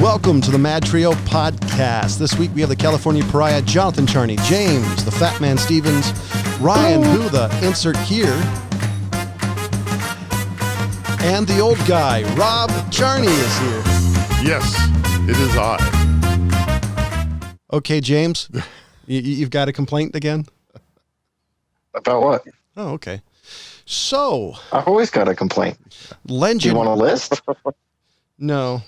Welcome to the MadTrio podcast. This week we have the California Pariah, Jonathan Charney, James, the Fat Man Stevens, Ryan, who the insert here, and the old guy, Rob Charney, is here. Yes, it is I. Okay, James, you've got a complaint again? About what? Oh, okay. So, I've always got a complaint. Legend. Do you want a list? No.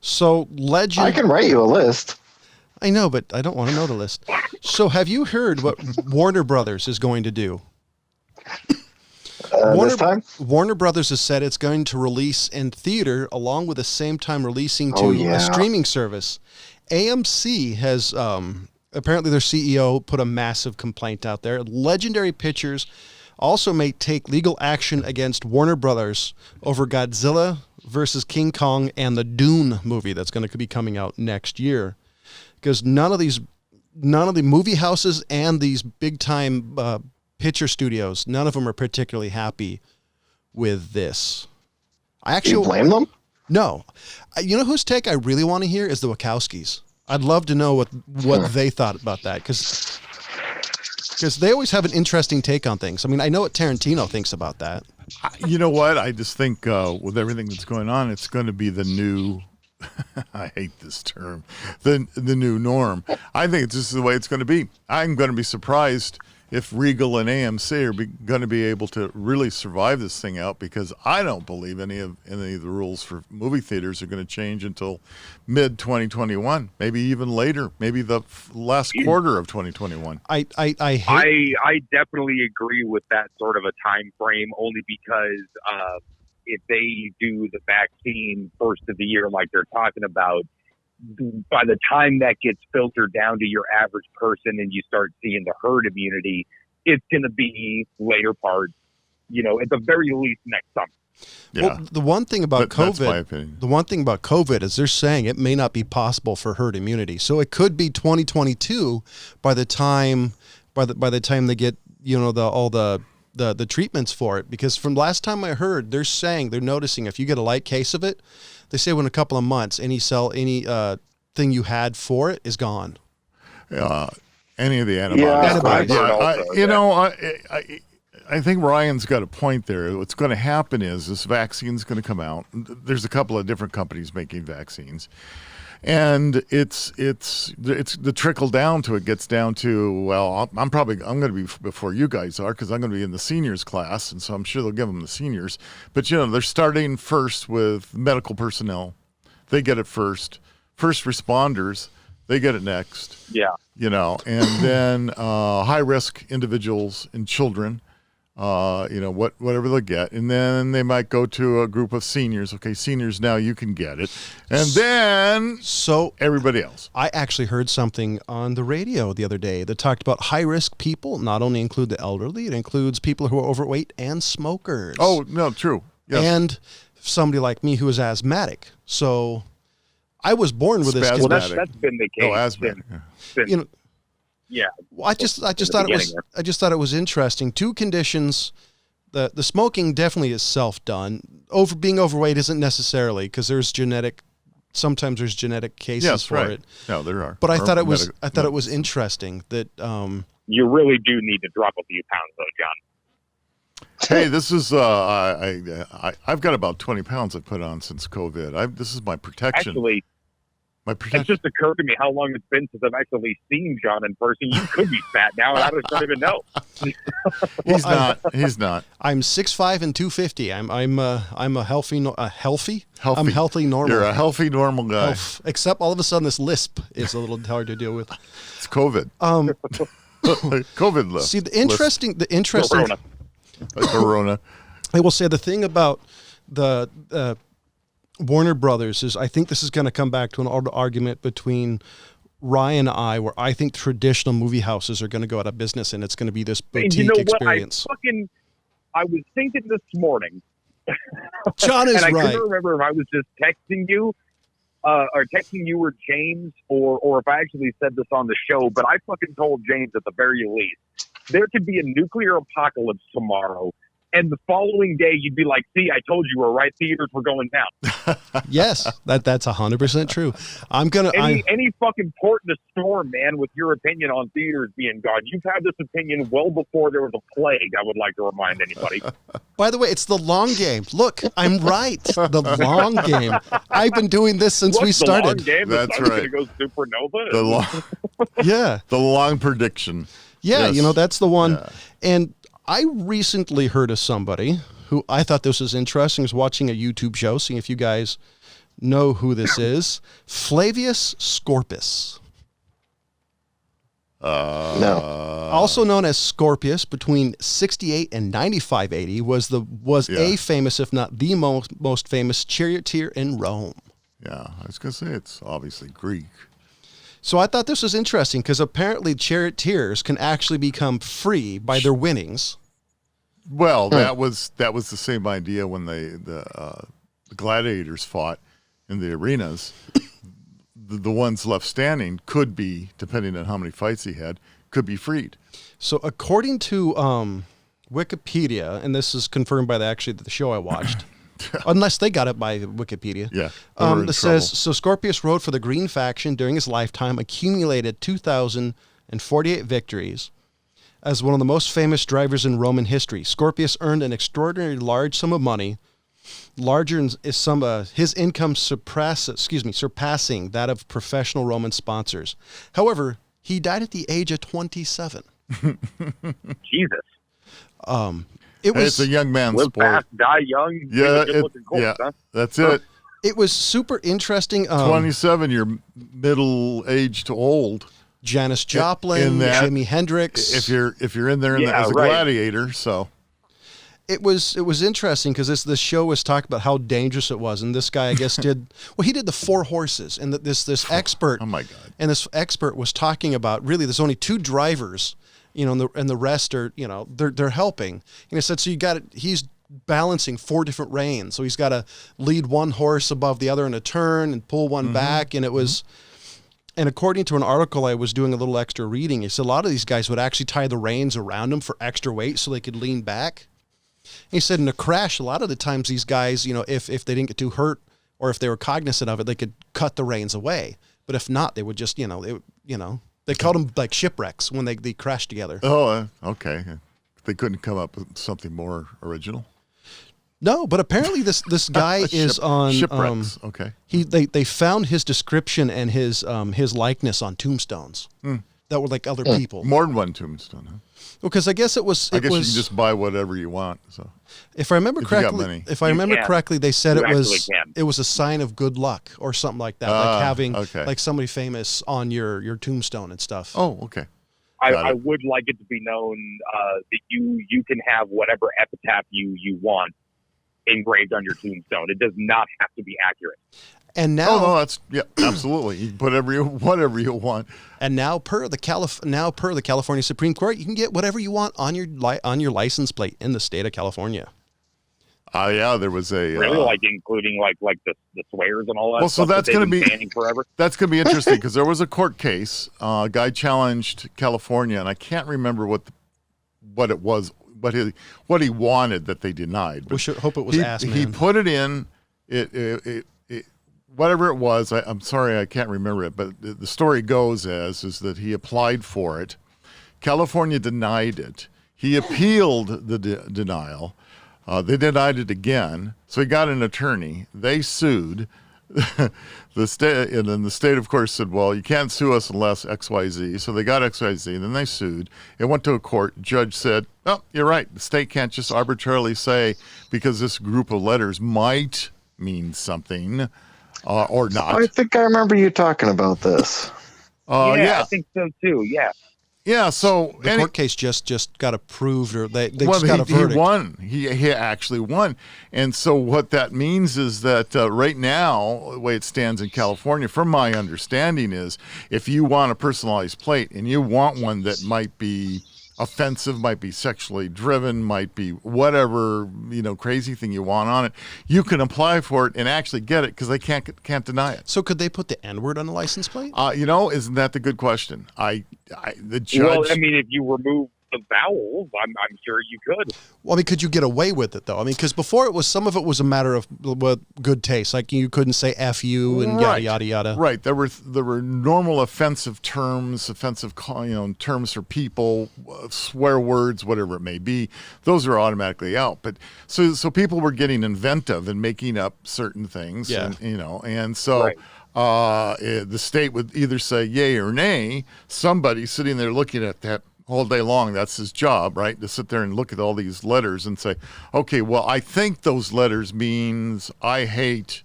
So, Legend. I can write you a list. I know, but I don't want to know the list. So, have you heard what Warner Brothers is going to do? This time? Warner Brothers has said it's going to release in theater along with the same time releasing to a streaming service. AMC has, apparently their CEO put a massive complaint out there. Legendary Pictures also may take legal action against Warner Brothers over Godzilla versus King Kong and the Dune movie that's going to be coming out next year. Because none of the movie houses and these big time picture studios, none of them are particularly happy with this. Do you blame them? No. You know whose take I really want to hear is the Wachowskis. I'd love to know what they thought about that, because they always have an interesting take on things. I mean, I know what Tarantino thinks about that. You know what? I just think with everything that's going on, it's going to be the new, I hate this term, the new norm. I think it's just the way it's going to be. I'm going to be surprised if Regal and AMC are going to be able to really survive this thing out, because I don't believe any of the rules for movie theaters are going to change until mid-2021, maybe even later, maybe the last quarter of 2021. I definitely agree with that sort of a time frame, only because if they do the vaccine first of the year like they're talking about, by the time that gets filtered down to your average person and you start seeing the herd immunity, it's going to be later part, at the very least next summer. Yeah. Well, the one thing about COVID is they're saying it may not be possible for herd immunity. So it could be 2022 by the time they get, all the treatments for it, because from last time I heard, they're noticing if you get a light case of it, they say within a couple of months, any thing you had for it is gone. Any of the antibodies. I think Ryan's got a point there. What's going to happen is this vaccine's going to come out. There's a couple of different companies making vaccines, and it's the trickle down to it gets down to, well, I'm going to be before you guys are, because I'm going to be in the seniors class, and so I'm sure they'll give them the seniors. But they're starting first with medical personnel. They get it first. First responders, they get it next. Yeah. And then high risk individuals and children, whatever they'll get. And then they might go to a group of seniors. Okay, seniors, now you can get it. And then everybody else. I actually heard something on the radio the other day that talked about high risk people not only include the elderly, it includes people who are overweight and smokers. Oh, no, true. Yes. And somebody like me who is asthmatic. So I was born with this. Well, that's been the case. Oh, asthmatic. Yeah. Well, I just thought it was interesting. Two conditions. The smoking definitely is self-done. Being overweight isn't necessarily, because sometimes there's genetic cases for it. No, there are. But I thought it was interesting that you really do need to drop a few pounds though, John. Hey, this is I've got about 20 pounds I've put on since COVID. This is my protection. Actually, it just occurred to me how long it's been since I've actually seen John in person. You could be fat now, and I just don't even know. He's not. I'm 6'5" and 250. I'm a healthy. I'm healthy normal. You're a healthy normal guy. Except all of a sudden this lisp is a little hard to deal with. It's COVID. COVID lisp. See, the interesting. Corona. I will say the thing about the Warner Brothers is, I think this is going to come back to an argument between Ryan and I, where I think traditional movie houses are going to go out of business, and it's going to be this boutique experience. I was thinking this morning. John is and I right. couldn't remember if I was just texting you, or James, or if I actually said this on the show. But I fucking told James at the very least, there could be a nuclear apocalypse tomorrow, And the following day, you'd be like, "See, I told you, we're right. Theaters were going down." Yes, that's 100% true. Any fucking port in the storm, man, with your opinion on theaters being gone. You've had this opinion well before there was a plague. I would like to remind anybody. By the way, it's the long game. Look, I'm right. The long game. I've been doing this since we started. The long game. That's right. Going to go supernova. Yeah. The long prediction. Yeah, Yes. that's the one. Yeah. And I recently heard of somebody who I thought this was interesting. I was watching a YouTube show, seeing if you guys know who this is. Flavius Scorpus. No. Also known as Scorpius, between 68 and 95 AD, was a famous, if not the most famous charioteer in Rome. Yeah, I was going to say it's obviously Greek. So I thought this was interesting because apparently charioteers can actually become free by their winnings. Well, that was the same idea when the gladiators fought in the arenas. The ones left standing could be, depending on how many fights he had, could be freed. So according to Wikipedia, and this is confirmed by the show I watched, unless they got it by Wikipedia. Yeah. It says, so Scorpius rode for the Green faction during his lifetime, accumulated 2,048 victories. As one of the most famous drivers in Roman history, Scorpius earned an extraordinarily large sum of money, larger is his income surpassing that of professional Roman sponsors. However, he died at the age of 27. Jesus. It's a young man's live sport. fast, die young. Yeah, Huh? That's it. It was super interesting. 27, you're middle aged to old. Janis Joplin, Jimi Hendrix. If you're in there as a gladiator, so it was interesting because this show was talking about how dangerous it was, and this guy I guess did the 4 horses, and this expert. Oh my God! And this expert was talking about really there's only 2 drivers, and the rest are they're helping. And he said so he's balancing 4 different reins, so he's got to lead one horse above the other in a turn and pull one back, and it was. And according to an article I was doing a little extra reading, he said a lot of these guys would actually tie the reins around them for extra weight so they could lean back. He said in a crash, a lot of the times these guys, if they didn't get too hurt or if they were cognizant of it, they could cut the reins away. But if not, they would just, they called them like shipwrecks when they crashed together. Oh, okay. They couldn't come up with something more original. No, but apparently this guy is on shipwrecks. Okay. They found his description and his likeness on tombstones that were like other people. More than one tombstone. Huh? Well, because I guess you can just buy whatever you want. So if I remember correctly, they said it was a sign of good luck or something like that, like having like somebody famous on your tombstone and stuff. Oh, okay. I would like it to be known that you can have whatever epitaph you want engraved on your tombstone. It does not have to be accurate. And now, absolutely. You can put whatever you want. And now, per the California Supreme Court, you can get whatever you want on your license plate in the state of California. There was a really including the swears and all that. Well, so that's going to be standing forever. That's going to be interesting because there was a court case. A guy challenged California, and I can't remember what it was. What he wanted that they denied. But hope it was ass man. He put it in it whatever it was. I'm sorry I can't remember it, but the story goes is that he applied for it. California denied it. He appealed the denial. They denied it again, so he got an attorney. They sued. The state, and then the state, of course, said, well, you can't sue us unless XYZ. So they got XYZ, and then they sued. It went to a court. Judge said, oh, you're right. The state can't just arbitrarily say because this group of letters might mean something or not. I think I remember you talking about this. I think so, too, yeah. Yeah, so the court case just got approved, or they just got a verdict. He won. He actually won, and so what that means is that right now, the way it stands in California, from my understanding, is if you want a personalized plate and you want one that might be offensive, might be sexually driven, might be whatever crazy thing you want on it, you can apply for it and actually get it because they can't deny it. So could they put the N-word on the license plate? Isn't that the good question? The judge. Well, I mean, if you remove the vowels, I'm sure you could. Well, I mean, could you get away with it though? I mean, because before it was, some of it was a matter of good taste. Like you couldn't say "f you" and yada yada yada. Right. There were normal offensive terms, terms for people, swear words, whatever it may be. Those are automatically out. But so people were getting inventive and making up certain things. Yeah. And so. Right. The state would either say yay or nay. Somebody sitting there looking at that all day long, that's his job, right? To sit there and look at all these letters and say, okay, well, I think those letters means I hate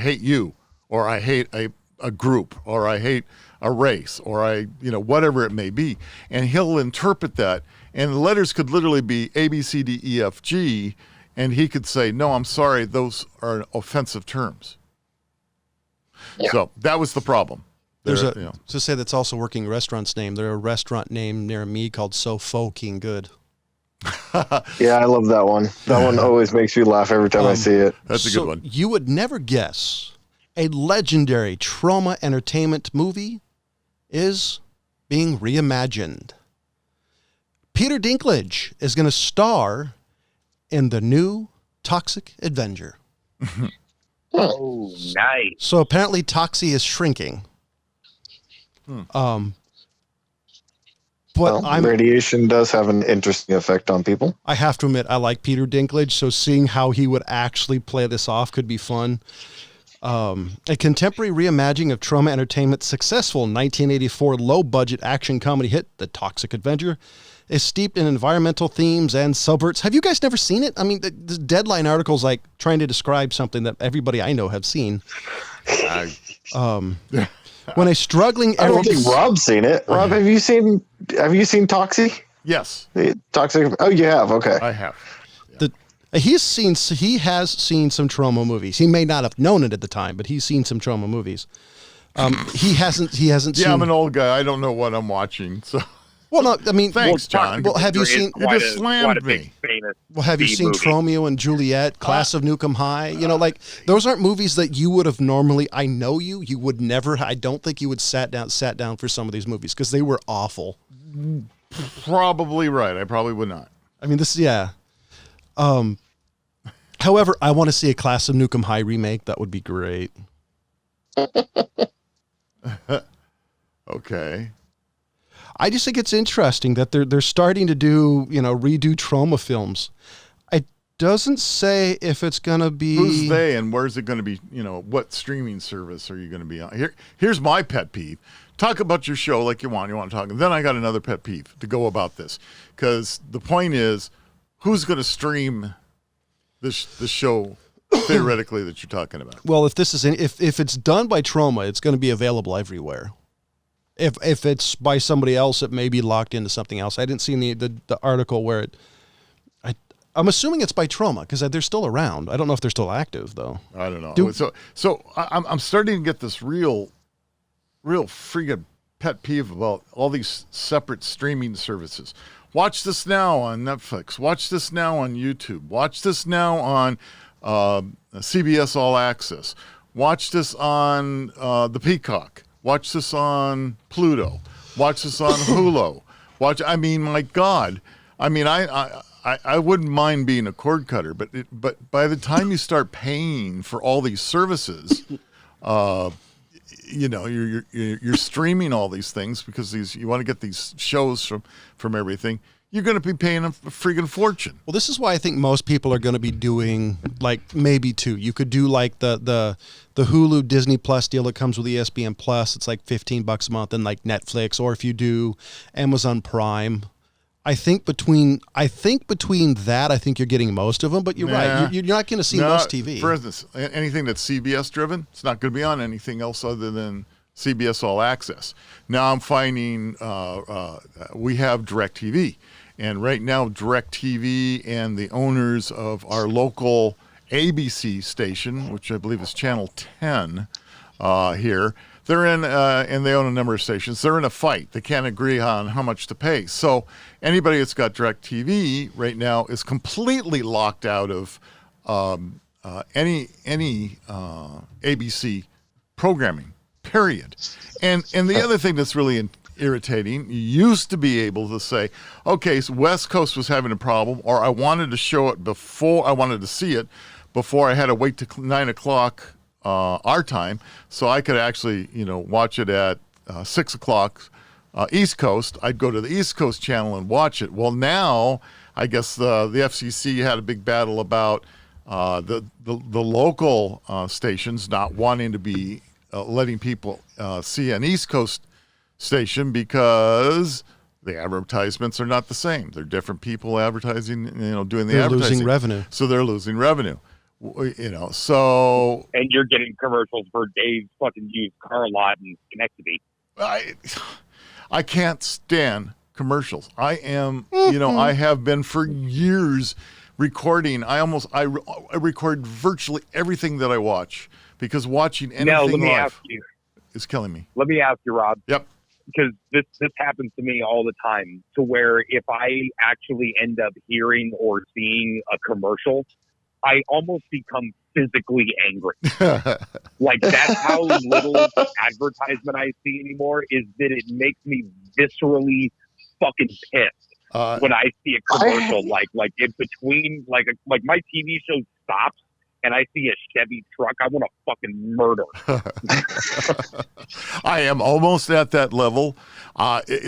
you, or I hate a group, or I hate a race, or whatever it may be. And he'll interpret that. And the letters could literally be A, B, C, D, E, F, G. And he could say, no, I'm sorry, those are offensive terms. Yeah. So that was the problem. To say that's also working restaurant's name. There's a restaurant name near me called So Fucking Good. Yeah, I love that one. That one always makes me laugh every time I see it. That's a good one. You would never guess a legendary Troma Entertainment movie is being reimagined. Peter Dinklage is going to star in the new Toxic Avenger. Oh, nice. So apparently Toxie is shrinking. But radiation does have an interesting effect on people. I have to admit, I like Peter Dinklage, so seeing how he would actually play this off could be fun. A contemporary reimagining of Troma Entertainment's successful 1984 low-budget action comedy hit, The Toxic Avenger, is steeped in environmental themes and subverts. Have you guys never seen it? I mean, the Deadline article's like trying to describe something that everybody I know have seen. When a struggling... I don't think Rob's seen it. Rob, have you seen Toxie? Yes. Toxic. Oh, you have? Okay. I have. He has seen some Troma movies. He may not have known it at the time, but he's seen some Troma movies. He hasn't seen... Yeah, I'm an old guy. I don't know what I'm watching, so... Well, no, I mean... Thanks, John. Well, have you seen... You just slammed me. Well, have you seen Tromeo and Juliet, Class of Nukem High? Those aren't movies that you would have normally... I know you would never... I don't think you would sat down for some of these movies, because they were awful. Probably right. I probably would not. I mean, yeah. However, I want to see a Class of Nukem High remake. That would be great. Okay. I just think it's interesting that they're starting to do, redo Troma films. It doesn't say if it's going to be... Who's they and where's it going to be, what streaming service are you going to be on? Here's my pet peeve. Talk about your show like you want to talk. And then I got another pet peeve to go about this. Because the point is, who's going to stream this show theoretically that you're talking about? Well, if it's done by Troma, it's going to be available everywhere. If it's by somebody else, it may be locked into something else. I didn't see the article where I'm assuming it's by Troma because they're still around. I don't know if they're still active though. I don't know. So I'm starting to get this real freaking pet peeve about all these separate streaming services. Watch this now on Netflix. Watch this now on YouTube. Watch this now on CBS All Access. Watch this on the Peacock. Watch this on Pluto. Watch this on Hulu. My God. I wouldn't mind being a cord cutter, but by the time you start paying for all these services, you're streaming all these things because you want to get these shows from everything. You're going to be paying a freaking fortune. Well, this is why I think most people are going to be doing maybe two. You could do the Hulu Disney Plus deal that comes with ESPN Plus. It's like $15 a month, and like Netflix, or if you do Amazon Prime. I think between that, I think you're getting most of them. But you're right. You're not going to see most TV. For instance, anything that's CBS driven, it's not going to be on anything else other than CBS All Access. Now I'm finding we have DirecTV. And right now, DirecTV and the owners of our local ABC station, which I believe is Channel 10 here, they're in, and they own a number of stations. They're in a fight. They can't agree on how much to pay. So anybody that's got DirecTV right now is completely locked out of any ABC programming. Period. And the other thing that's really irritating. You used to be able to say, okay, so West Coast was having a problem, or I wanted to show it before, I wanted to see it before I had to wait till 9 o'clock our time, so I could actually, watch it at 6 o'clock East Coast. I'd go to the East Coast channel and watch it. Well, now I guess the FCC had a big battle about the local stations not wanting to be letting people see an East Coast station because the advertisements are not the same. They're different people advertising, doing the They're advertising. losing revenue. So they're losing revenue. So. And you're getting commercials for Dave's fucking used car lot in Schenectady. I can't stand commercials. I am, I have been for years recording. I record virtually everything that I watch because watching anything live is killing me. Let me ask you, Rob. Yep. Because this happens to me all the time, to where if I actually end up hearing or seeing a commercial, I almost become physically angry. Like, that's how little advertisement I see anymore, is that it makes me viscerally fucking pissed when I see a commercial. Like in between, like my TV show stops and I see a Chevy truck, I want to fucking murder. I am almost at that level.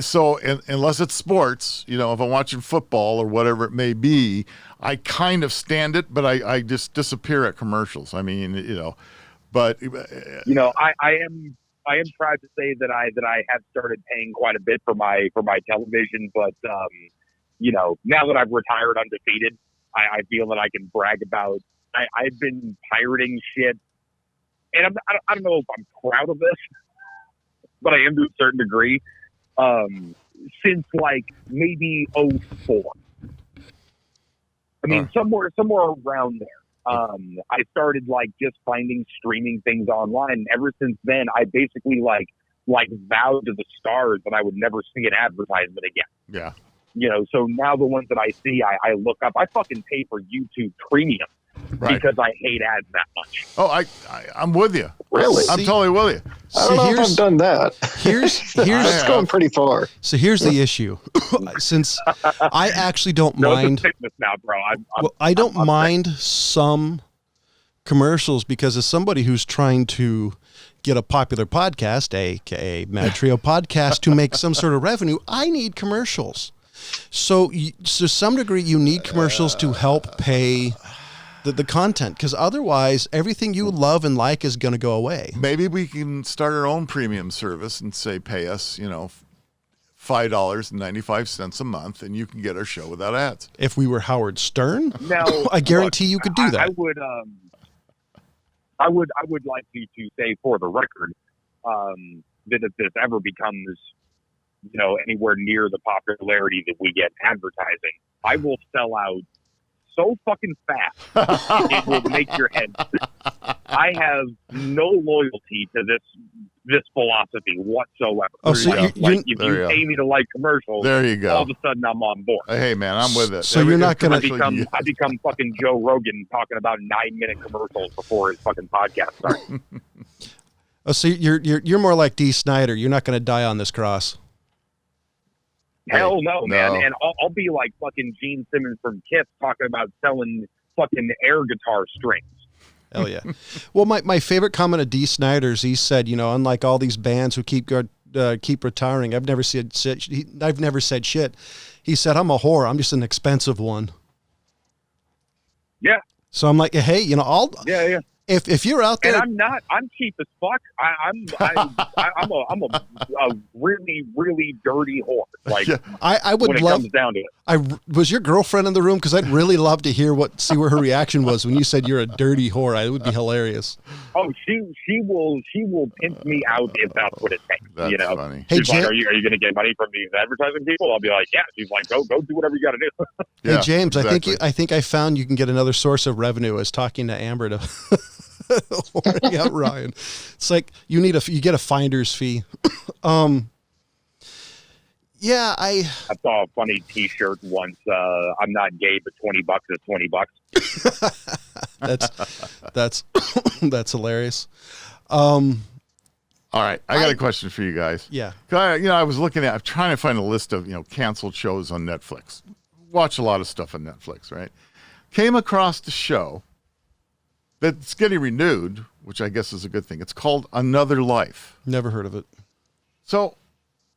So unless it's sports, if I'm watching football or whatever it may be, I kind of stand it, but I just disappear at commercials. I mean, but I am proud to say that I have started paying quite a bit for my television, but now that I've retired undefeated, I feel that I can brag about. I've been pirating shit, and I don't know if I'm proud of this, but I am to a certain degree. Since like maybe 2004. I mean, somewhere around there. I started like just finding streaming things online. And ever since then, I basically like vowed to the stars that I would never see an advertisement again. Yeah. So now the ones that I see, I look up. I fucking pay for YouTube Premium. Right. Because I hate ads that much. Oh, I'm with you. Really? I'm totally with you. I don't know if I've done that. Here's it's going pretty far. So here's the issue. Since I actually don't mind. It's a sickness now, bro. I don't mind some commercials, because as somebody who's trying to get a popular podcast, aka MadTrio podcast, to make some sort of revenue, I need commercials. So to some degree, you need commercials to help pay the content, because otherwise everything you love and like is going to go away. Maybe we can start our own premium service and say, pay us, $5.95 a month, and you can get our show without ads. If we were Howard Stern, no, I guarantee you could do that. I would like you to say, for the record, that if this ever becomes, anywhere near the popularity that we get advertising, I will sell out so fucking fast it will make your head spin. I have no loyalty to this philosophy whatsoever. Oh, so if you pay me to like commercials, there you go. All of a sudden I'm on board. Hey man, I'm with it. So you're not going to I become fucking Joe Rogan talking about 9-minute commercials before his fucking podcast starts. Oh, so you're more like Dee Snider. You're not going to die on this cross. Hell no, man. And I'll be like fucking Gene Simmons from Kiss talking about selling fucking air guitar strings. Hell yeah. Well, my favorite comment of Dee Snider's, he said, unlike all these bands who keep retiring, I've never said shit. He said, I'm a whore. I'm just an expensive one. Yeah. So I'm like, hey, yeah. If you're out there, and I'm cheap as fuck. I'm a really, really dirty whore. Like, I would when love. It comes down to it. Was your girlfriend in the room? Because I'd really love to see where her reaction was when you said you're a dirty whore. It would be hilarious. Oh, she will pimp me out if that's what it takes. That's funny. She's like, are you going to get money from these advertising people? I'll be like, yeah. She's like, go do whatever you got to do. Hey James, exactly. I think I found you can get another source of revenue as talking to Amber to. Yeah, Ryan. It's like you get a finder's fee. Yeah, I saw a funny T-shirt once. I'm not gay, but $20 is $20. That's hilarious. All right, I got a question for you guys. Yeah. I was I'm trying to find a list of, canceled shows on Netflix. Watch a lot of stuff on Netflix, right? Came across the show that's getting renewed, which I guess is a good thing. It's called Another Life. Never heard of it. So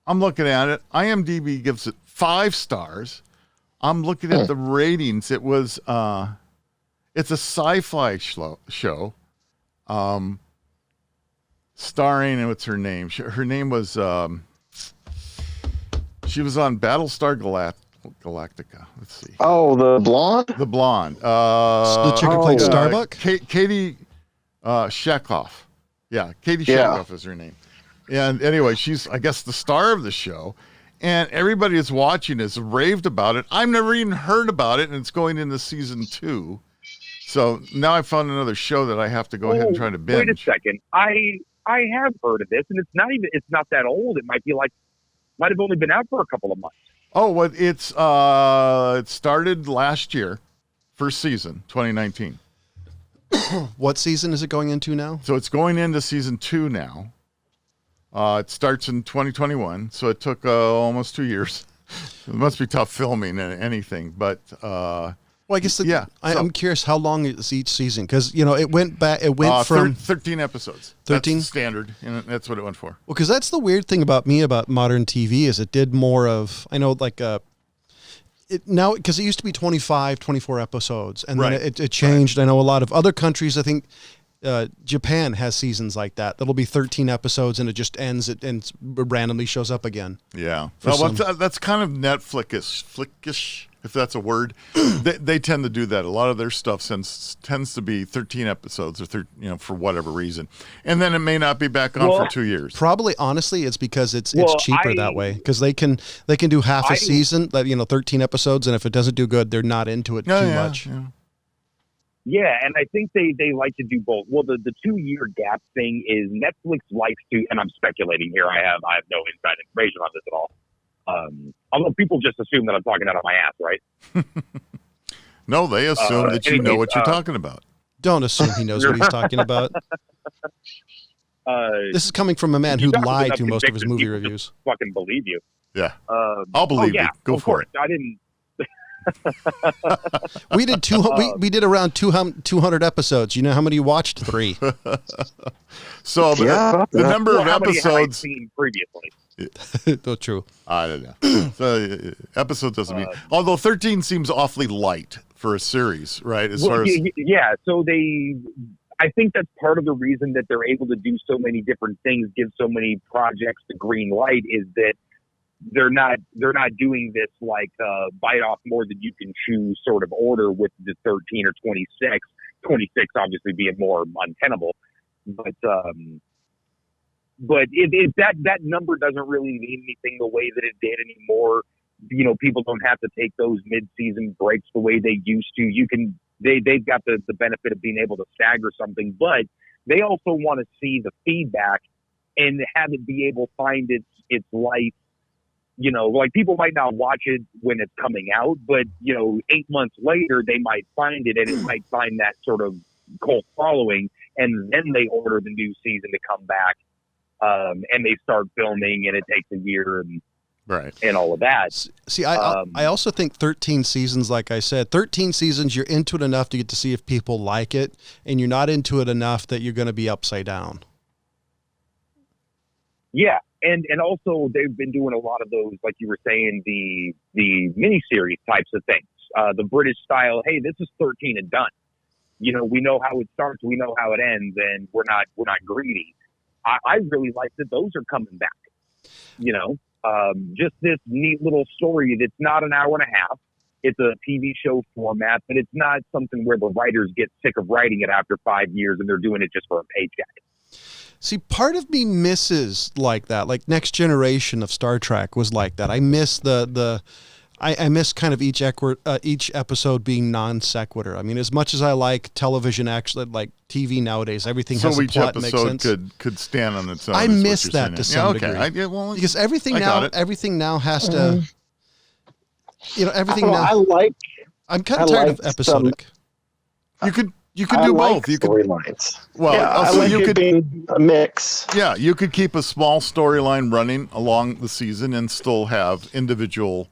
I'm looking at it. IMDb gives it 5 stars. I'm looking at the ratings. It's a sci-fi show. Starring, and what's her name? Her name was, she was on Battlestar Galactica. Let's see. Oh, the blonde? The blonde. The chick who played Starbuck? Katie Shekoff. Yeah, Katie Shekoff is her name. And anyway, she's, I guess, the star of the show. And everybody is watching has raved about it. I've never even heard about it, and it's going into season 2. So now I found another show that I have to go ahead and try to binge. Wait a second. I have heard of this, and it's not that old. It might have only been out for a couple of months. Oh, well, it started last year, first season, 2019. What season is it going into now? So it's going into season 2 now. It starts in 2021, so it took almost 2 years. It must be tough filming anything, but well, I guess I'm curious how long is each season, because it went back. It went from 13 episodes. 13 standard, and that's what it went for. Well, because that's the weird thing about modern TV is it did more of, I know, like now, because it used to be 25, 24 episodes, and then it changed. Right. I know a lot of other countries, I think Japan has seasons like that. That'll be 13 episodes, and it just ends. It randomly shows up again. Yeah, well, that's kind of Netflix-ish, if that's a word. they tend to do that. A lot of their stuff tends to be 13 episodes, or for whatever reason, and then it may not be back on for 2 years. Probably, honestly, it's because it's cheaper that way, because they can do half a season, 13 episodes, and if it doesn't do good, they're not into it too much. Yeah. Yeah, and I think they like to do both. Well, the 2-year gap thing is Netflix likes to, and I'm speculating here. I have no inside information on this at all. Although people just assume that I'm talking out of my ass, right? No, they assume that you know what you're talking about. Don't assume he knows what he's talking about. This is coming from a man who lied through most of his movie reviews. Fucking believe you. Yeah, I'll believe you. Go for it. I didn't. We did we did around 200 episodes. You know how many you watched? 3. So the number of episodes have I seen previously. That's true. I don't know. So episode doesn't mean. Although 13 seems awfully light for a series, right? Yeah. So I think that's part of the reason that they're able to do so many different things, give so many projects the green light, is that they're not doing this like bite off more than you can chew sort of order with the 13 or 26. 26 obviously being more untenable, but that number doesn't really mean anything the way that it did anymore. People don't have to take those mid-season breaks the way they used to. They've got the benefit of being able to stagger something, but they also want to see the feedback and have it be able to find its life. Like people might not watch it when it's coming out, but 8 months later they might find it, and it might find that sort of cult following, and then they order the new season to come back, and they start filming, and it takes a year and all of that. See, I also think 13 seasons, like I said, 13 seasons, you're into it enough to get to see if people like it, and you're not into it enough that you're going to be upside down. Yeah. And also they've been doing a lot of those, like you were saying, the miniseries types of things, the British style. Hey, this is 13 and done. We know how it starts, we know how it ends, and we're not greedy. I really like that those are coming back. Just this neat little story that's not an hour and a half. It's a TV show format, but it's not something where the writers get sick of writing it after 5 years and they're doing it just for a paycheck. See, part of me misses like that. Like Next Generation of Star Trek was like that. I miss I miss kind of each episode being non sequitur. I mean, as much as I like television, actually, like TV nowadays, everything has a plot that makes sense. So each episode could stand on its own. I miss that to some degree. Because everything now has to, everything now. I'm kind of tired of episodic. You could I do like both. You could storylines. well, Yeah, also I like you it could being a mix. yeah, you could keep a small storyline running along the season and still have individual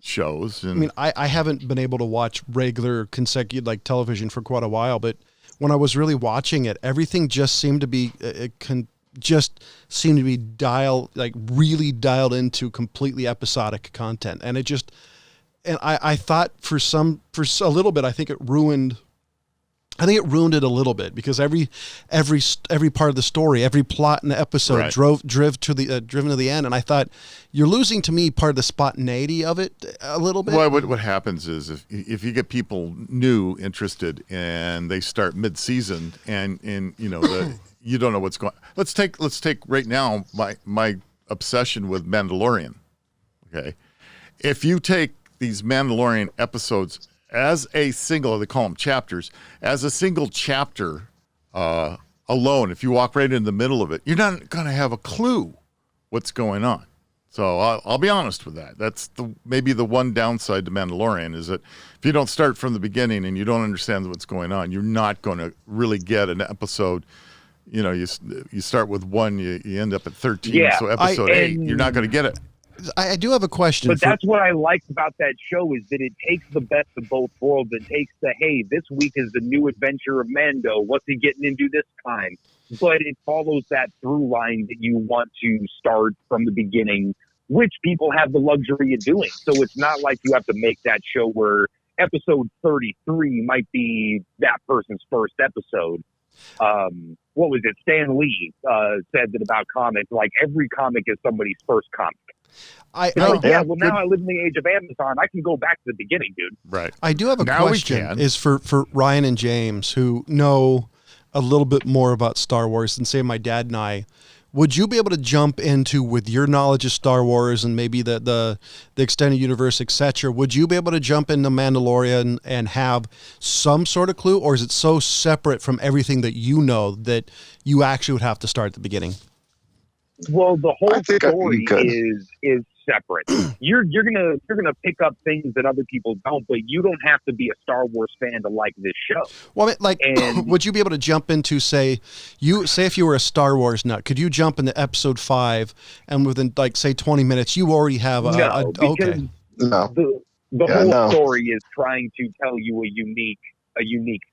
shows. And I mean, I haven't been able to watch regular consecutive like television for quite a while, but when I was really watching it, everything just seemed to be really dialed into completely episodic content, and it just and I thought for a little bit I think it ruined it a little bit because every part of the story, every plot in the episode Right. driven to the end, and I thought you're losing to me part of the spontaneity of it a little bit. well, what happens is if you get people new interested and they start mid-season and you know you don't know what's going. Let's take right now my obsession with Mandalorian. Okay, if you take these Mandalorian episodes as a single, they call them chapters, as a single chapter alone, if you walk right in the middle of it, you're not going to have a clue what's going on. So I'll be honest with that. That's maybe the one downside to Mandalorian is that if you don't start from the beginning and you don't understand what's going on, you're not going to really get an episode. You know, you start with 1, you end up at 13. Yeah, so episode 8, you're not going to get it. I do have a question. But that's what I like about that show is that it takes the best of both worlds. It takes hey, this week is the new adventure of Mando. What's he getting into this time? But it follows that through line that you want to start from the beginning, which people have the luxury of doing. So it's not like you have to make that show where episode 33 might be that person's first episode. What was it? Stan Lee said that about comics, like every comic is somebody's first comic. I now I live in the age of Amazon. I can go back to the beginning, dude. Right. I do have a question is for Ryan and James who know a little bit more about Star Wars than say my dad and I. Would you be able to jump into, with your knowledge of Star Wars and maybe the extended universe, etc., would you be able to jump into Mandalorian and have some sort of clue, or is it so separate from everything that you know that you actually would have to start at the beginning? Well, the whole story is separate. You're gonna pick up things that other people don't, but you don't have to be a Star Wars fan to like this show. Well, I mean, would you be able to jump into say if you were a Star Wars nut, could you jump into episode 5 and within say 20 minutes you already have the whole story is trying to tell you a unique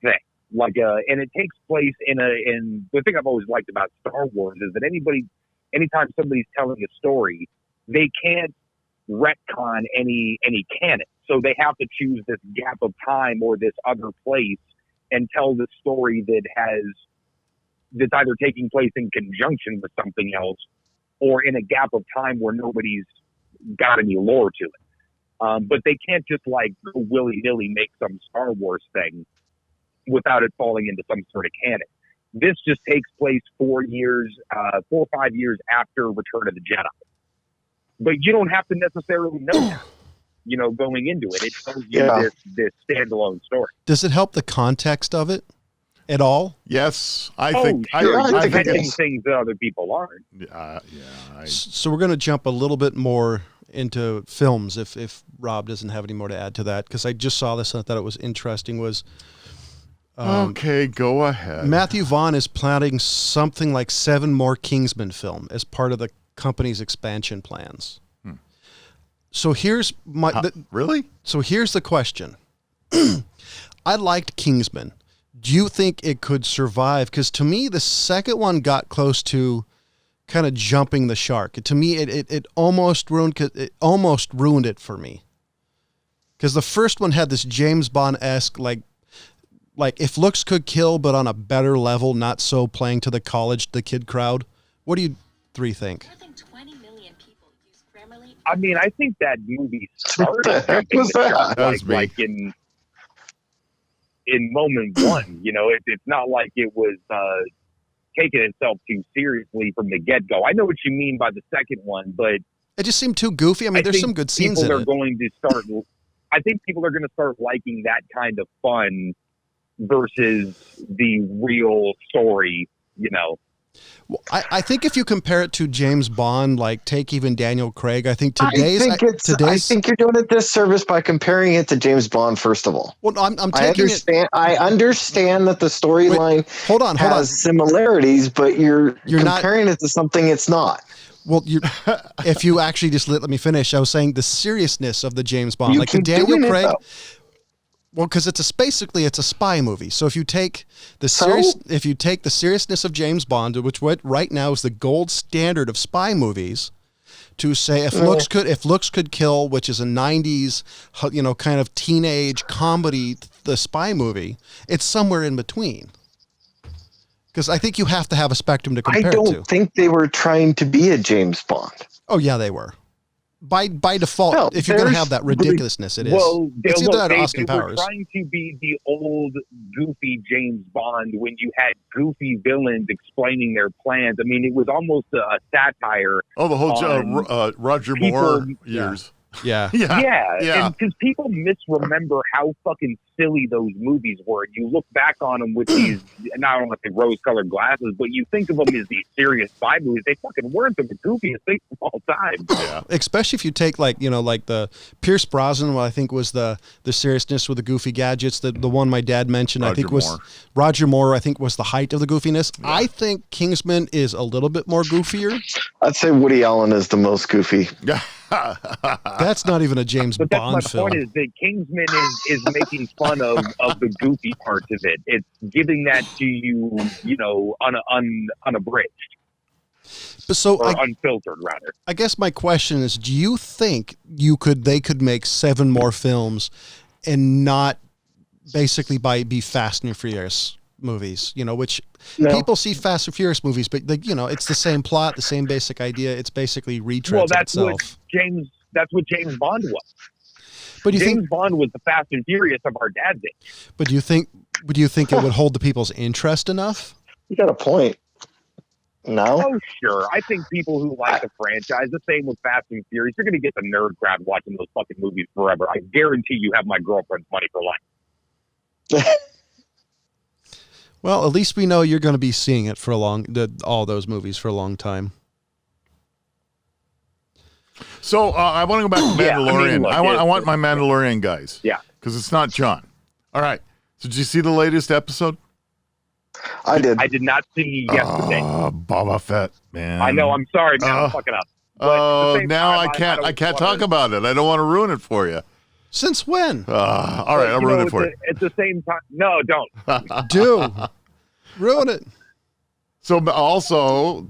thing. And it takes place in the thing I've always liked about Star Wars is that anytime somebody's telling a story, they can't retcon any canon. So they have to choose this gap of time or this other place and tell the story that's either taking place in conjunction with something else or in a gap of time where nobody's got any lore to it. But they can't just go willy-nilly make some Star Wars thing without it falling into some sort of canon. This just takes place 4 or 5 years after Return of the Jedi. But you don't have to necessarily know that, going into it. It tells you this standalone story. Does it help the context of it at all? Yes, I think. Sure. I think things that other people aren't. So we're going to jump a little bit more into films if Rob doesn't have any more to add to that, because I just saw this and I thought it was interesting. Okay, go ahead. Matthew Vaughn is planning something like 7 more Kingsman film as part of the company's expansion plans. So here's really? So here's the question. I liked Kingsman. Do you think it could survive? Because to me, the second one got close to kind of jumping the shark. To me, it almost ruined it for me. Because the first one had this James Bond-esque like if looks could kill, but on a better level, not so playing to the kid crowd. What do you 3 think? More than 20 million people use Grammarly. I mean, I think that movie started like in moment one. It's not like it was taking itself too seriously from the get-go. I know what you mean by the second one, but it just seemed too goofy. I mean, there's some good scenes in it. I think people are going to start liking that kind of fun versus the real story, Well, I think if you compare it to James Bond, like take even Daniel Craig, I think I today's. think you're doing a disservice by comparing it to James Bond. First of all, Well, I'm taking it. I understand that the storyline Hold on. has similarities, but you're comparing it to something it's not. Well, if you actually just let me finish, I was saying the seriousness of the James Bond, You like the keep Daniel doing it, Craig. though. Well, because basically it's a spy movie. So if you take the seriousness of James Bond, which right now is the gold standard of spy movies, to say if looks could kill, which is a '90s, kind of teenage comedy, the spy movie, it's somewhere in between. Because I think you have to have a spectrum to compare it to. I don't think they were trying to be a James Bond. Oh yeah, they were. By default, Well, if you're going to have that ridiculousness, it is. Well, it's either that or they Austin were Powers. trying to be the old goofy James Bond when you had goofy villains explaining their plans. I mean, it was almost a satire. Oh, the whole Roger Moore years. Yeah. Yeah. And because people misremember how fucking silly those movies were. You look back on them with these, and I don't want to say rose-colored glasses, but you think of them as these serious spy movies. They fucking weren't. They're the goofiest things of all time. Yeah. Especially if you take like the Pierce Brosnan, what I think was the seriousness with the goofy gadgets. The one my dad mentioned, I think was Roger Moore. I think was the height of the goofiness. Yeah. I think Kingsman is a little bit more goofier. I'd say Woody Allen is the most goofy. That's not even a James Bond film. That's my point is that Kingsman is making fun of the goofy parts of it. It's giving that to you, unabridged. Unfiltered, rather. I guess my question is, do you think they could make 7 more films and not basically be Fast and Furious movies, which people see Fast and Furious movies, but it's the same plot, the same basic idea. It's basically retreads itself. That's what James Bond was. But James Bond was the Fast and Furious of our dad's age. But do you think it would hold the people's interest enough? You got a point. No. Oh, sure. I think people who like the franchise, the same with Fast and Furious, you're going to get the nerd crowd watching those fucking movies forever. I guarantee you have my girlfriend's money for life. Well, at least we know you're going to be seeing it for all those movies for a long time. So I want to go back to Mandalorian. I want my Mandalorian guys. Yeah. Because it's not John. All right. So did you see the latest episode? I did. I did not see yesterday. Boba Fett, man. I know. I'm sorry. Now I'm fucking up. Oh, now I can't talk about it. I don't want to ruin it for you. Since when? All right, I'll ruin it for you. At the same time. No, don't. Do. Ruin it. So also,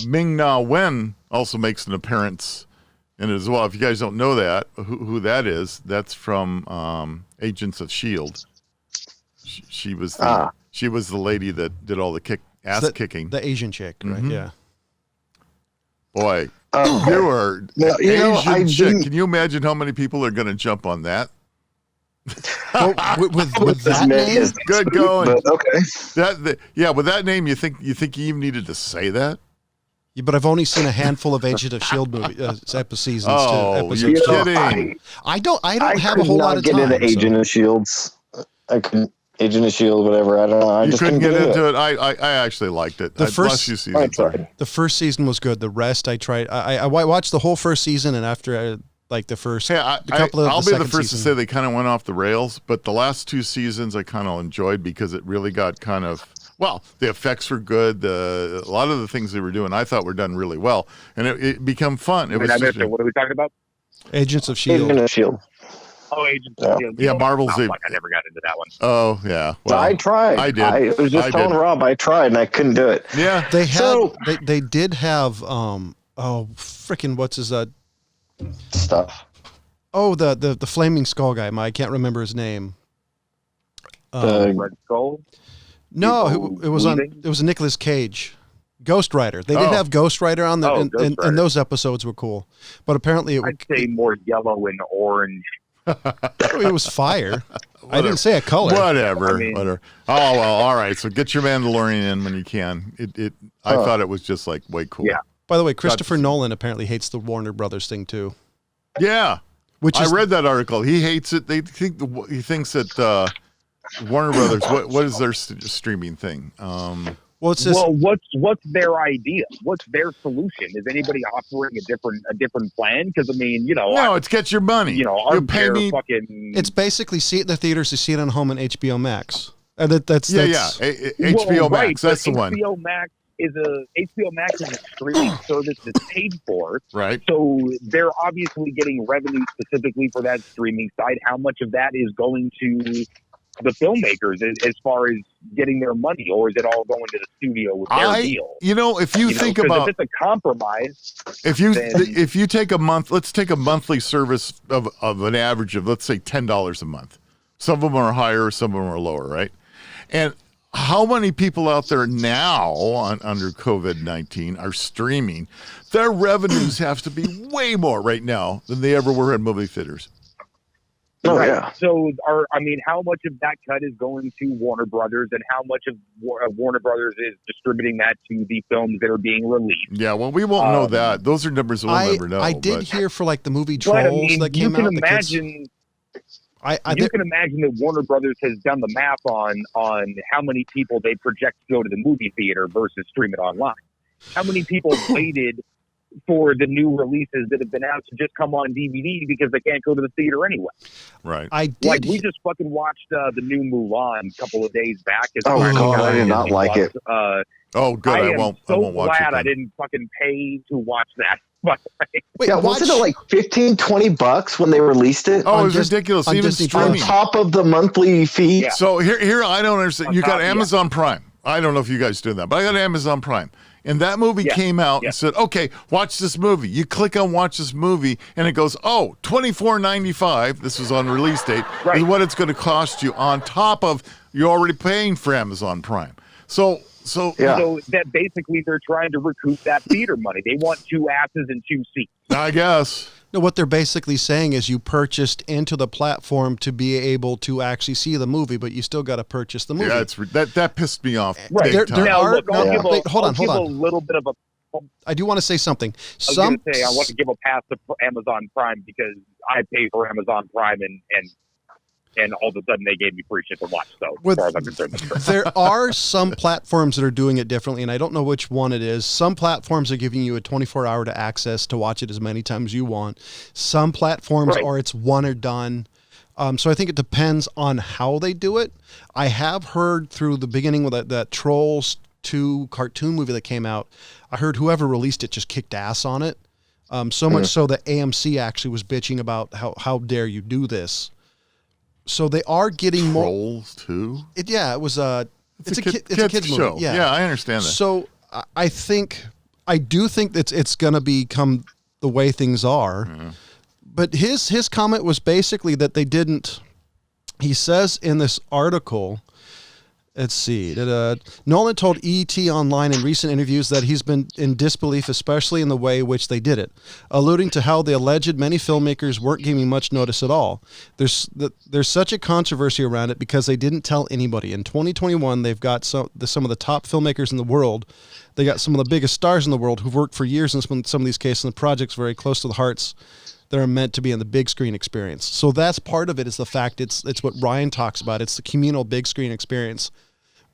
Ming-Na Wen also makes an appearance in it as well. If you guys don't know that, who that is, that's from Agents of S.H.I.E.L.D. She was the lady that did all the ass kicking. The Asian chick, right? Mm-hmm. Yeah. Boy, you are Asian chick. Can you imagine how many people are going to jump on that? Well, with that name, good going. Okay. With that name, you think you even needed to say that? Yeah, but I've only seen a handful of Agent of S.H.I.E.L.D. seasons. Oh, you're kidding! I don't have a whole lot of time. I couldn't get into Agent of S.H.I.E.L.D. I couldn't. Agent of S.H.I.E.L.D., whatever. I don't know. You just couldn't get into it. I actually liked it. The first few seasons. The first season was good. The rest I tried. I watched the whole first season, and after the first couple of I'll be the first to say they kind of went off the rails, but the last 2 seasons I kind of enjoyed because it really got kind of, the effects were good. A lot of the things they were doing I thought were done really well, and it became fun. What are we talking about? Agents of S.H.I.E.L.D. Agent of S.H.I.E.L.D. Oh, Agents of S.H.I.E.L.D. Yeah, Marvel's. I never got into that one. Oh, yeah. Well, I tried. I did. I was just telling Rob I tried and I couldn't do it. Yeah. They did have what's his stuff. Oh, the flaming skull guy. I can't remember his name. Red Skull? No, it was a Nicolas Cage. Ghost Rider. They did have Ghost Rider on there, and those episodes were cool. But apparently I'd say more yellow and orange. It was fire. I didn't say a color. Whatever. Whatever. Oh, well, all right. So get your Mandalorian in when you can. I thought it was just like way cool. Yeah. By the way, Christopher Nolan apparently hates the Warner Brothers thing too. Yeah. I read that article. He hates it. He thinks that Warner Brothers. What is their streaming thing? Well, it's this. Well, what's their idea? What's their solution? Is anybody offering a different plan? Because I mean, no, it's get your money. You pay me. Fucking. It's basically see it in the theaters, you see it on home on HBO Max. And that's HBO Max. That's the one. HBO Max is a streaming service that's paid for. Right. So they're obviously getting revenue specifically for that streaming side. How much of that is going to the filmmakers as far as getting their money, or is it all going to the studio with their deal? If you think about, if it's a compromise, if you take a month, let's take a monthly service of an average of, let's say, $10 a month. Some of them are higher, some of them are lower, right? And how many people out there now under COVID-19 are streaming? Their revenues have to be way more right now than they ever were in movie theaters. Oh, right. yeah. So, how much of that cut is going to Warner Brothers, and how much of Warner Brothers is distributing that to the films that are being released? Yeah, well, we won't know that. Those are numbers we'll never know. I did hear for like the movie Trolls that came out. You can imagine that Warner Brothers has done the math on how many people they project to go to the movie theater versus stream it online. How many people waited for the new releases that have been out to just come on DVD because they can't go to the theater anyway. Right. We just fucking watched the new Mulan a couple of days back. Oh God, I did not like it. Oh, good. I won't watch it. Glad I didn't fucking pay to watch that. Wait, yeah, wasn't it like $15-$20 when they released it? Oh, it was ridiculous. Even streaming on top of the monthly fee. Yeah. So here I don't understand. You got Amazon Prime. I don't know if you guys do that, but I got Amazon Prime. And that movie came out and said, okay, watch this movie. You click on watch this movie, and it goes, oh, $24.95. This was on release date. Right. Is what it's going to cost you on top of you're already paying for Amazon Prime. So that basically they're trying to recoup that theater money. They want 2 asses and 2 seats. I guess. No, what they're basically saying is you purchased into the platform to be able to actually see the movie, but you still got to purchase the movie. Yeah, that pissed me off. Right. Hold on. A little bit of a. I do want to say something. I want to give a pass to Amazon Prime because I pay for Amazon Prime and all of a sudden they gave me free shit to watch. So as far as I'm concerned, that's great. There are some platforms that are doing it differently, and I don't know which one it is. Some platforms are giving you a 24-hour to access to watch it as many times as you want. Some platforms are it's one or done. So I think it depends on how they do it. I have heard through the beginning with that Trolls 2 cartoon movie that came out, I heard whoever released it just kicked ass on it. So much so that AMC actually was bitching about how dare you do this. So they are getting more. Trolls 2? It was it's a kids show. movie. Yeah, I understand that. So I do think that it's going to become the way things are. Mm-hmm. But his comment was basically that they didn't. He says in this article, let's see, that Nolan told ET Online in recent interviews that he's been in disbelief, especially in the way in which they did it, alluding to how the alleged many filmmakers weren't giving much notice at all. There's such a controversy around it because they didn't tell anybody. In 2021, they've got some of the top filmmakers in the world. They got some of the biggest stars in the world who've worked for years in some of these cases, and the projects very close to the hearts that are meant to be in the big screen experience. So that's part of it, is the fact it's what Ryan talks about. It's the communal big screen experience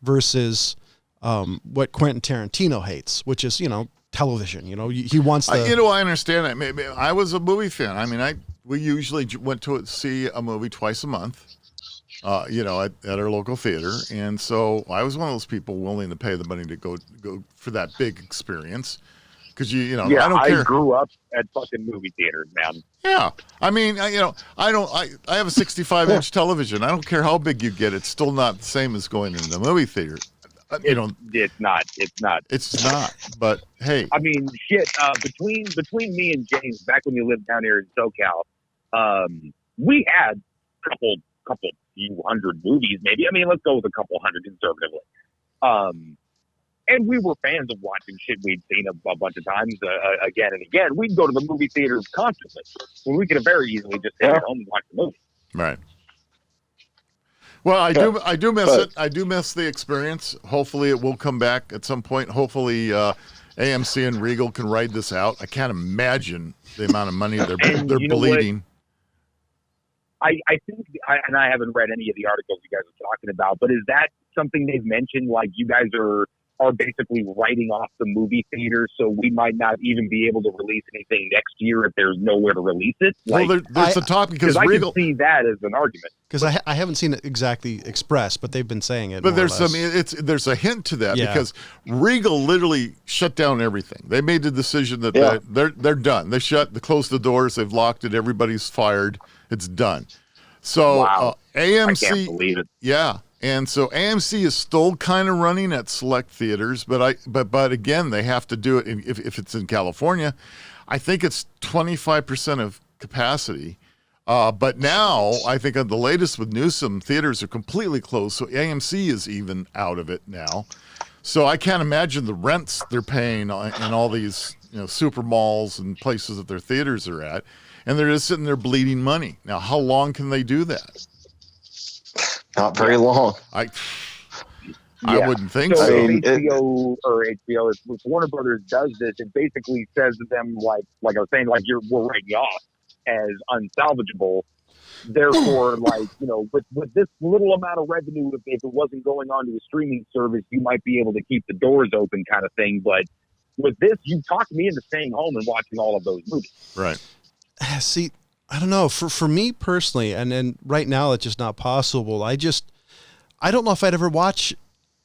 versus what Quentin Tarantino hates, which is, television. He wants the... I understand that. Maybe I was a movie fan. I mean, we usually went to see a movie twice a month, at our local theater. And so I was one of those people willing to pay the money to go for that big experience. Because I don't care. I grew up at fucking movie theaters, man. Yeah, I mean, I have a 65-inch television. I don't care how big you get; it's still not the same as going into the movie theater. It's not. It's not. But hey, I mean, shit. Between me and James, back when we lived down here in SoCal, we had couple few hundred movies, maybe. I mean, let's go with a couple hundred conservatively. And we were fans of watching shit we'd seen a bunch of times again and again. We'd go to the movie theaters constantly when we could have very easily just stayed at home and watched the movie. Right. Well, I do miss it. I do miss the experience. Hopefully it will come back at some point. Hopefully AMC and Regal can ride this out. I can't imagine the amount of money they're bleeding. I think, and I haven't read any of the articles you guys are talking about, but is that something they've mentioned? Like, you guys are are basically writing off the movie theaters, so we might not even be able to release anything next year if there's nowhere to release it. Like, well, there's a topic because I Regal. can see that as an argument. Because I haven't seen it exactly expressed, but they've been saying it. But more or there's less. there's a hint to that Yeah. because Regal literally shut down everything. They made the decision that they're done. They closed the doors. They've locked it. Everybody's fired. It's done. So Wow. AMC, I can't believe it. yeah, and so AMC is still kind of running at select theaters, but again they have to do it if it's in California. I think it's 25% of capacity. But now I think on the latest with Newsom, theaters are completely closed, so AMC is even out of it now. So I can't imagine the rents they're paying in all these super malls and places that their theaters are at. And they're just sitting there bleeding money. Now, how long can they do that? Not very long. I wouldn't think so. so. I mean, HBO, if Warner Brothers does this, it basically says to them, like I was saying, like we're writing you off as unsalvageable. Therefore, with this little amount of revenue, if it wasn't going on to a streaming service, you might be able to keep the doors open, kind of thing. But with this, you talked me into staying home and watching all of those movies. Right. See, I don't know. For me personally, and right now it's just not possible. I don't know if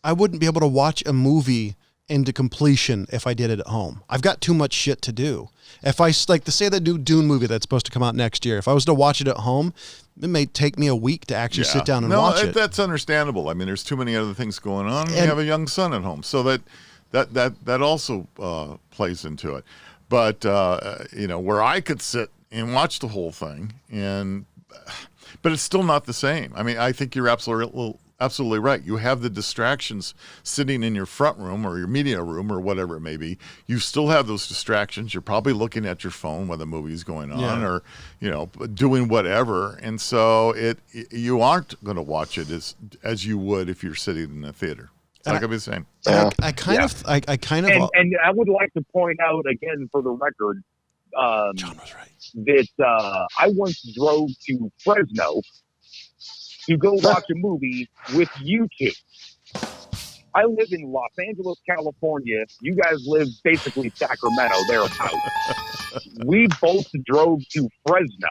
I wouldn't be able to watch a movie into completion if I did it at home. I've got too much shit to do. If I like to say that new Dune movie that's supposed to come out next year, if I was to watch it at home, it may take me a week to actually sit down and watch it. That's understandable. I mean, there's too many other things going on. And you have a young son at home, so that also plays into it. But where I could sit and watch the whole thing, but it's still not the same. I mean, I think you're absolutely right. You have the distractions sitting in your front room or your media room or whatever it may be. You still have those distractions. You're probably looking at your phone when the movie's going on or, doing whatever. And so you aren't going to watch it as you would if you're sitting in a theater. Like I've been saying. I kind of. And I would like to point out again for the record, John was right. that I once drove to Fresno to go watch a movie with you two. I live in Los Angeles, California. You guys live basically Sacramento, thereabouts. We both drove to Fresno.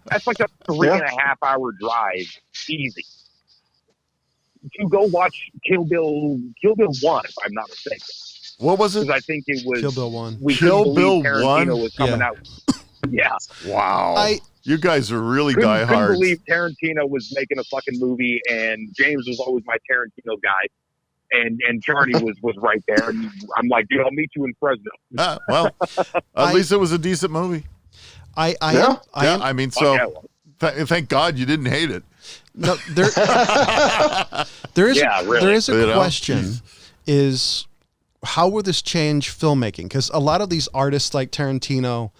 That's like a 3.5 hour drive, easy. To go watch Kill Bill 1, if I'm not mistaken. What was it? Because I think it was Kill Bill 1. Kill Bill Tarantino 1? was coming out. Yeah. Wow. You guys are really Couldn't diehards. believe Tarantino was making a fucking movie, and James was always my Tarantino guy. And Charlie was right there. And I'm like, dude, I'll meet you in Fresno. Well, at least it was a decent movie. Thank God you didn't hate it. No, there is a question: is how will this change filmmaking? Because a lot of these artists like Tarantino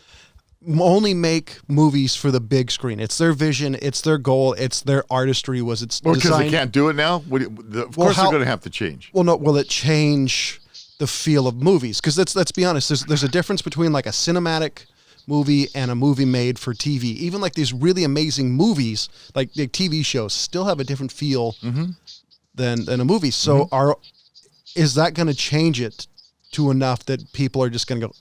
only make movies for the big screen. It's their vision, it's their goal, it's their artistry. Because they can't do it now. Of course, they're going to have to change. Well, no. Will it change the feel of movies? Because let's be honest. There's a difference between like a cinematic movie and a movie made for TV. Even like these really amazing movies, like the TV shows, still have a different feel than a movie. So is that going to change it to enough that people are just going to go,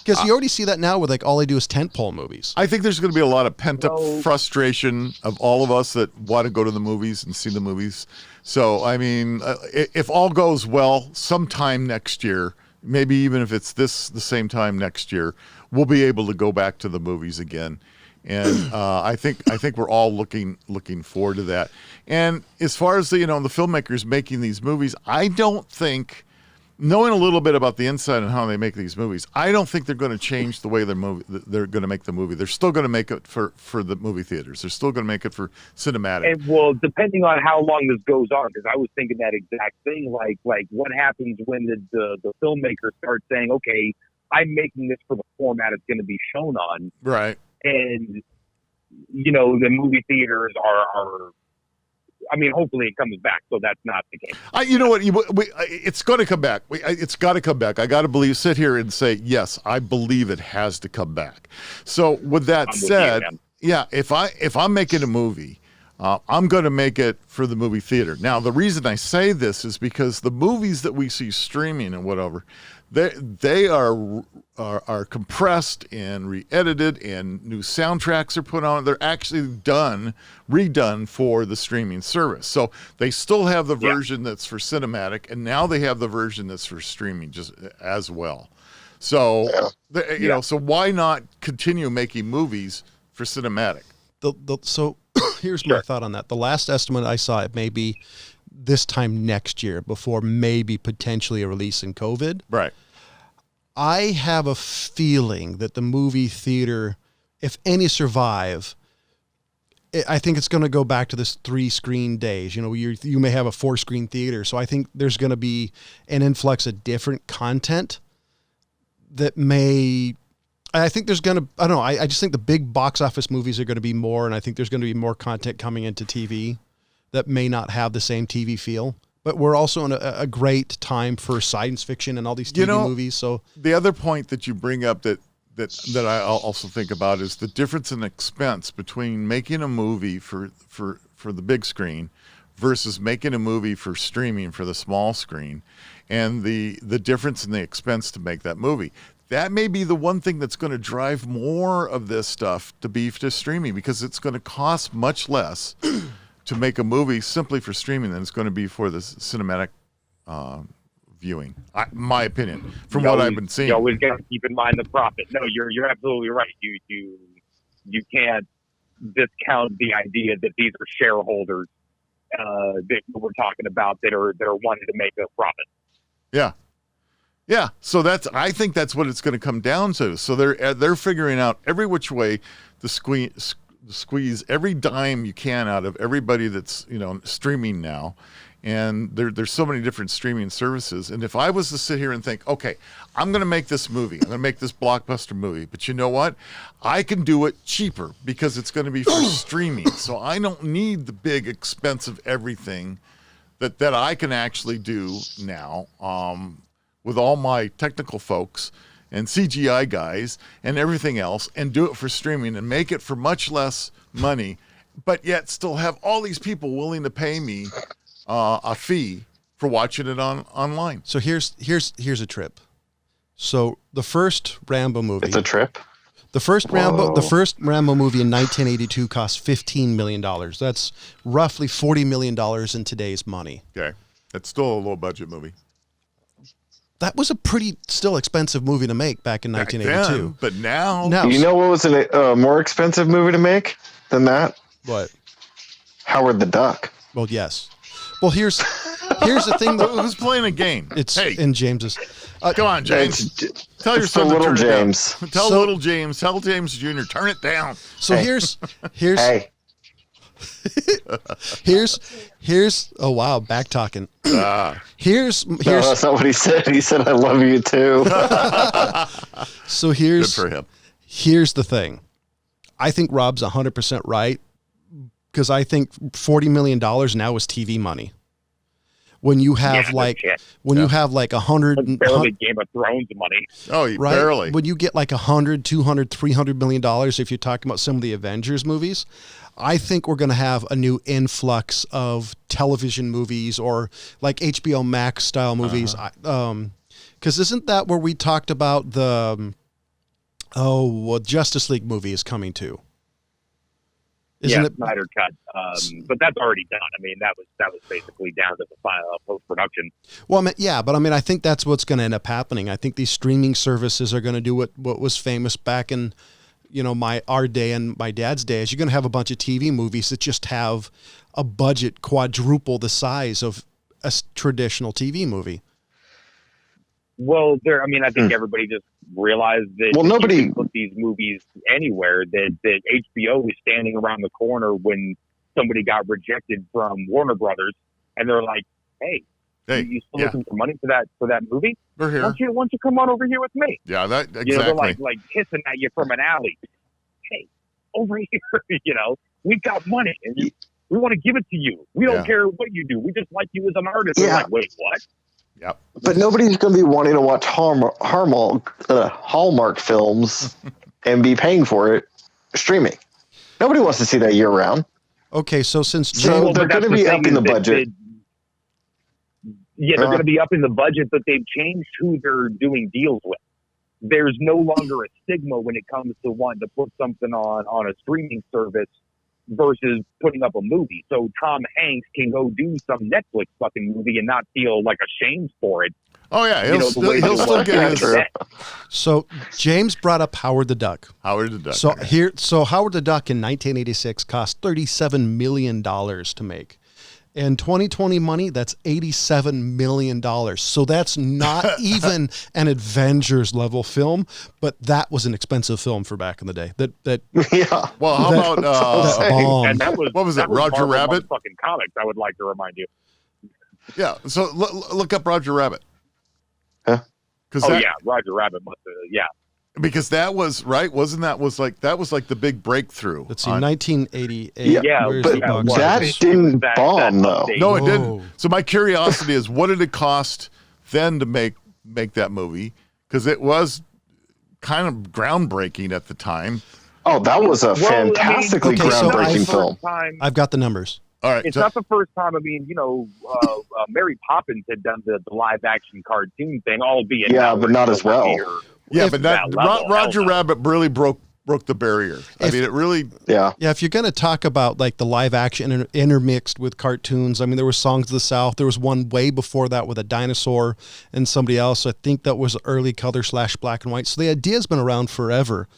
Because you already see that now with like all they do is tentpole movies. I think there's going to be a lot of pent-up frustration of all of us that want to go to the movies and see the movies. So, I mean, if all goes well, sometime next year, maybe even if it's the same time next year, we'll be able to go back to the movies again. And I think we're all looking forward to that. And as far as the filmmakers making these movies, I don't think, knowing a little bit about the inside and how they make these movies, I don't think they're going to change the way they're going to make the movie. They're still going to make it for the movie theaters. They're still going to make it for cinematic. And well, depending on how long this goes on, because I was thinking that exact thing. Like what happens when the filmmaker starts saying, "Okay, I'm making this for the format it's going to be shown on," right? And the movie theaters are. I mean, hopefully it comes back, so that's not the case. You know what? It's going to come back. It's got to come back. I got to sit here and say, yes, I believe it has to come back. So with that said, if I'm making a movie, I'm going to make it for the movie theater. Now, the reason I say this is because the movies that we see streaming and whatever, they are compressed and re-edited, and new soundtracks are put on. They're actually redone for the streaming service. So they still have the version that's for cinematic, and now they have the version that's for streaming just as well. So you know, so why not continue making movies for cinematic? So here's my thought on that. The last estimate I saw, it may be this time next year before maybe potentially a release in COVID. Right. I have a feeling that the movie theater, if any survive, I think it's going to go back to this 3-screen days. You know, you may have a 4-screen theater. So I think there's going to be an influx of different content that may... I think there's going to, I don't know, I just think the big box office movies are going to be more, and I think there's going to be more content coming into TV that may not have the same TV feel. But we're also in a great time for science fiction and all these TV movies. So the other point that you bring up that I also think about is the difference in expense between making a movie for the big screen versus making a movie for streaming for the small screen, and the difference in the expense to make that movie. That may be the one thing that's going to drive more of this stuff to streaming, because it's going to cost much less to make a movie simply for streaming than it's going to be for the cinematic viewing. My opinion, from what I've been seeing. You always got to keep in mind the profit. No, you're absolutely right. You can't discount the idea that these are shareholders that we're talking about that are wanting to make a profit. Yeah. Yeah, so I think that's what it's going to come down to. So they're figuring out every which way to squeeze every dime you can out of everybody that's, you know, streaming now. And there's so many different streaming services. And if I was to sit here and think, okay, I'm going to make this movie, I'm going to make this blockbuster movie, but you know what? I can do it cheaper because it's going to be for streaming. So I don't need the big expensive everything that I can actually do now. With all my technical folks and CGI guys and everything else, and do it for streaming and make it for much less money, but yet still have all these people willing to pay me a fee for watching it online. So here's a trip. So the first Rambo movie. It's a trip. The first Rambo movie in 1982 cost $15 million. That's roughly $40 million in today's money. Okay, that's still a low budget movie. That was a pretty still expensive movie to make back in 1982. Then, but now, you know what was a more expensive movie to make than that? What? Howard the Duck. Well, yes. Well, here's the thing. Who's playing a game? It's in James's. Come on, James. Tell your son to little turn James. it down. Tell little James. Tell James Jr. Turn it down. So here's. Hey. Here's oh wow, back talking. Here's no, that's not what he said. He said I love you too. So here's good for him. Here's the thing. I think Rob's 100% right, because I think $40 million now is TV money. When you have you have like 100 barely Game of Thrones money. Oh, right? Barely. When you get like 100, 200, $300 million, if you're talking about some of the Avengers movies, I think we're going to have a new influx of television movies or like HBO Max style movies. Because isn't that where we talked about the Justice League movie is coming too? Isn't it? Snyder Cut. But that's already done. I mean, that was basically down to the final post-production. Well, I think that's what's going to end up happening. I think these streaming services are going to do what was famous back in, our day and my dad's day. Is you're going to have a bunch of TV movies that just have a budget quadruple the size of a traditional TV movie. Well, I think everybody just realized that nobody you can put these movies anywhere, that HBO was standing around the corner when somebody got rejected from Warner Brothers, and they're like, hey, you still looking for money for that movie? We're here. Why don't you come on over here with me? Yeah, that exactly. They're like hissing at you from an alley. Hey, over here, we've got money, and we want to give it to you. We don't care what you do. We just like you as an artist. Yeah. We're like, wait, what? Yep. But nobody's going to be wanting to watch Hallmark films and be paying for it streaming. Nobody wants to see that year round. Okay, so since So Well, they're but that's going to be thing up in is the that budget. they're going to be up in the budget, but they've changed who they're doing deals with. There's no longer a stigma when it comes to wanting to put something on a streaming service versus putting up a movie. So Tom Hanks can go do some Netflix fucking movie and not feel like ashamed for it. Oh yeah, You know, the way he'll they still work get back his in the day. So James brought up Howard the Duck. Howard the Duck. So Howard the Duck in 1986 cost $37 million to make. In 2020 money, that's $87 million. So that's not even an Avengers level film, but that was an expensive film for back in the day. That Yeah. Well, how that- about that bombed. And that was what was that it, Roger Marvel Rabbit? Fucking comics. I would like to remind you. Yeah. So look up Roger Rabbit. Huh? Because Oh yeah, Roger Rabbit must have. Yeah. because that was right. Wasn't that was like the big breakthrough? Let's see, on- 1988. Yeah, Where's but the box that office? didn't That bomb, though. update. No, it Whoa. didn't. So my curiosity is, what did it cost then to make that movie? Because it was kind of groundbreaking at the time. Oh, that was a fantastically okay, so groundbreaking film. I've got the numbers. All right. It's so- not the first time. I mean, Mary Poppins had done the live action cartoon thing, albeit Yeah, but not as well. yeah, if but that level, Roger hell no. Rabbit really broke the barrier. I If- mean, it really. Yeah. Yeah, if you're going to talk about like the live action intermixed with cartoons, I mean, there were Songs of the South. There was one way before that with a dinosaur and somebody else. I think that was early color / black and white. So the idea's been around forever.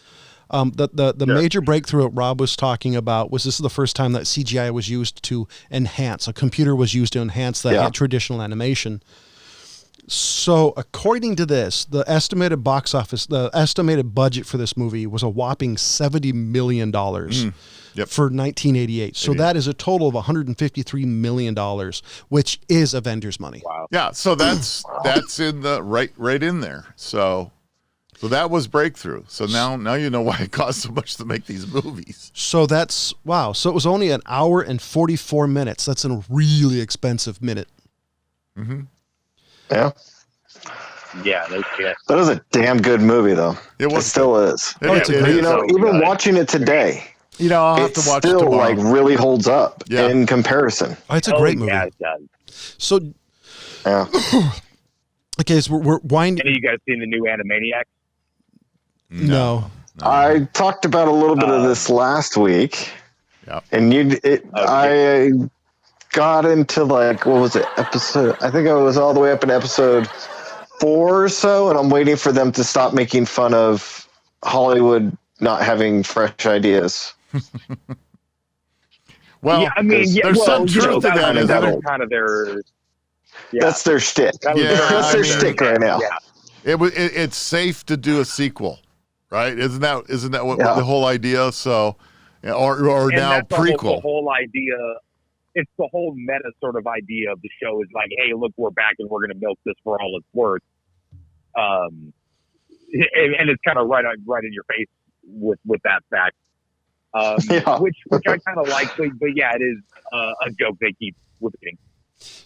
The major breakthrough that Rob was talking about was this is the first time that CGI was used to enhance. A computer was used to enhance that traditional animation. So according to this, the estimated budget for this movie was a whopping $70 million Yep. for 1988. So that is a total of $153 million, which is Avengers money. Wow. Yeah. So that's in the right in there. So that was breakthrough. So now you know why it costs so much to make these movies. So that's, wow. So it was only an hour and 44 minutes. That's a really expensive minute. Mm-hmm. Yeah. Yeah, no shit. That was a damn good movie, though. It was. It still is. it's a It great- is. You know, so even good. watching it today, I'll have it to watch it still tomorrow. like really holds up Yeah. in comparison. Oh, it's a great movie. Yeah, it does. So, Yeah. okay, so we're winding. Any of you guys seen the new Animaniacs? No. I talked about a little bit of this last week. Yeah. And I got into like, what was it? Episode, I think I was all the way up in episode 4 or so, and I'm waiting for them to stop making fun of Hollywood not having fresh ideas. Well, yeah, I mean, there's some truth to that, isn't there? kind of their. Yeah, That's their shtick. that was Yeah, That's their I mean- shtick right now. Yeah. It's safe to do a sequel, right? Isn't that what Yeah. the whole idea? So, or And now that's the prequel. whole idea. It's the whole meta sort of idea of the show is like, hey, look, we're back and we're going to milk this for all it's worth. And it's kind of right in your face with that fact, Yeah. which I kind of like. But yeah, it is a joke they keep repeating.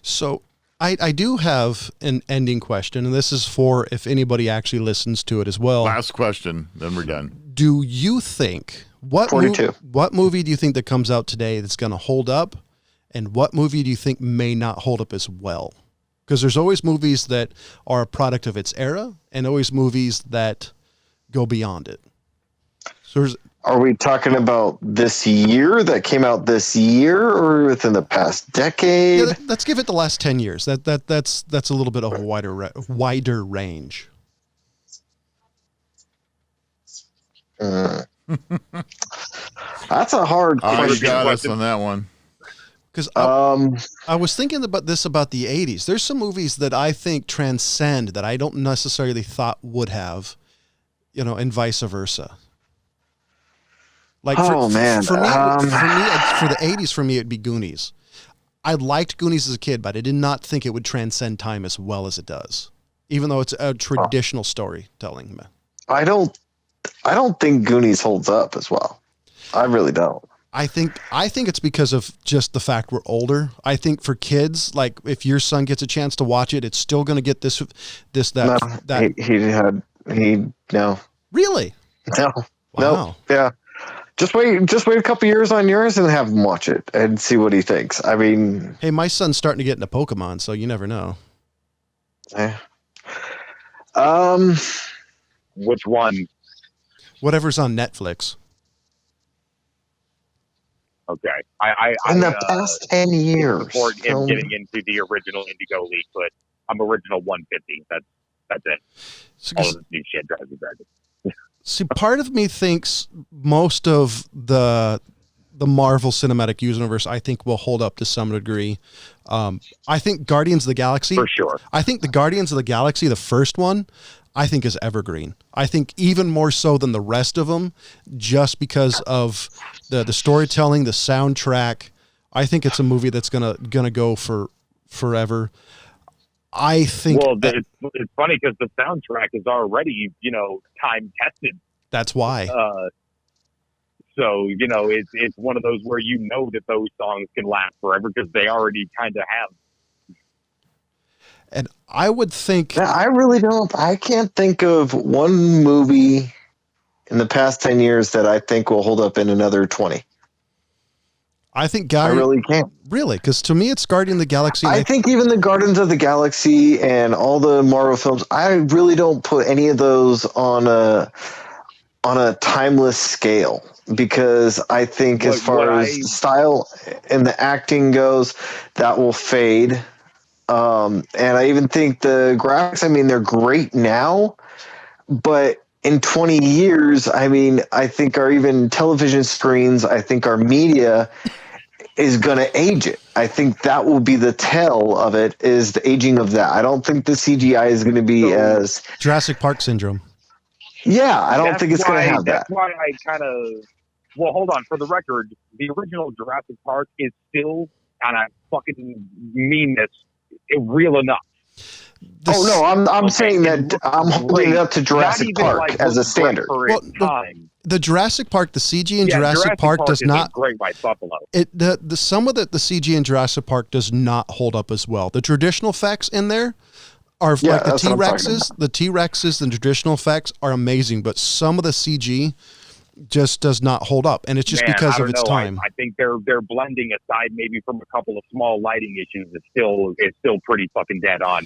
So I do have an ending question, and this is for if anybody actually listens to it as well. Last question, then we're done. Do you think what 42. what movie do you think that comes out today that's going to hold up, and what movie do you think may not hold up as well? Because there's always movies that are a product of its era, and always movies that go beyond it. So Are we talking about this year that came out this year, or within the past decade? let's give it the last 10 years. That's a little bit of a wider range. That's a hard Oh, you question. got us on that one. Because Um, I was thinking about this about the 80s. There's some movies that I think transcend that I don't necessarily thought would have, and vice versa. Like for Oh, man. for the 80s, for me, it'd be Goonies. I liked Goonies as a kid, but I did not think it would transcend time as well as it does, even though it's a traditional storytelling. I don't think Goonies holds up as well. I really don't. I think it's because of just the fact we're older. I think for kids, like if your son gets a chance to watch it, it's still going to get that. No. Really? No. Wow. No. Yeah. Just wait a couple years on yours and have him watch it and see what he thinks. I mean, hey, my son's starting to get into Pokemon, so you never know. eh. Which one? Whatever's on Netflix. Okay. In the past 10 years. Support him getting into the original Indigo League, but I'm original 150. That's it. All of this new shit drives me crazy. See, part of me thinks most of the Marvel Cinematic Universe, I think, will hold up to some degree. I think Guardians of the Galaxy, for sure. I think the Guardians of the Galaxy, the first one, I think is evergreen. I think even more so than the rest of them, just because of the storytelling, the soundtrack. I think it's a movie that's gonna go for forever. I think. Well, it's funny because the soundtrack is already, time tested. That's why. So, it's one of those where that those songs can last forever because they already kind of have. And I would think. I really don't. I can't think of one movie in the past 10 years that I think will hold up in another 20. I think I really can't. Really, because to me, it's Guardian of the Galaxy. I think even the Guardians of the Galaxy and all the Marvel films, I really don't put any of those on a timeless scale, because I think as far as the style and the acting goes, that will fade. And I even think the graphics, I mean, they're great now, but in 20 years, I mean, I think our even television screens, I think our media is going to age it. I think that will be the tell of it, is the aging of that. I don't think the CGI is going to be as Jurassic Park syndrome. Yeah, I don't think it's going to have that. That's why I kind of. Well, hold on. For the record, the original Jurassic Park is still, and I fucking mean this, real enough. I'm saying that I'm holding it up to Jurassic Park as a standard. Well, the Jurassic Park, the CG in Jurassic Park does not. Great White Buffalo. Some of the CG in Jurassic Park does not hold up as well. The traditional effects in there are like the T-Rexes. The T-Rexes and traditional effects are amazing, but some of the CG just does not hold up, and it's just because of its time. I think they're blending, aside maybe from a couple of small lighting issues. It's still pretty fucking dead on.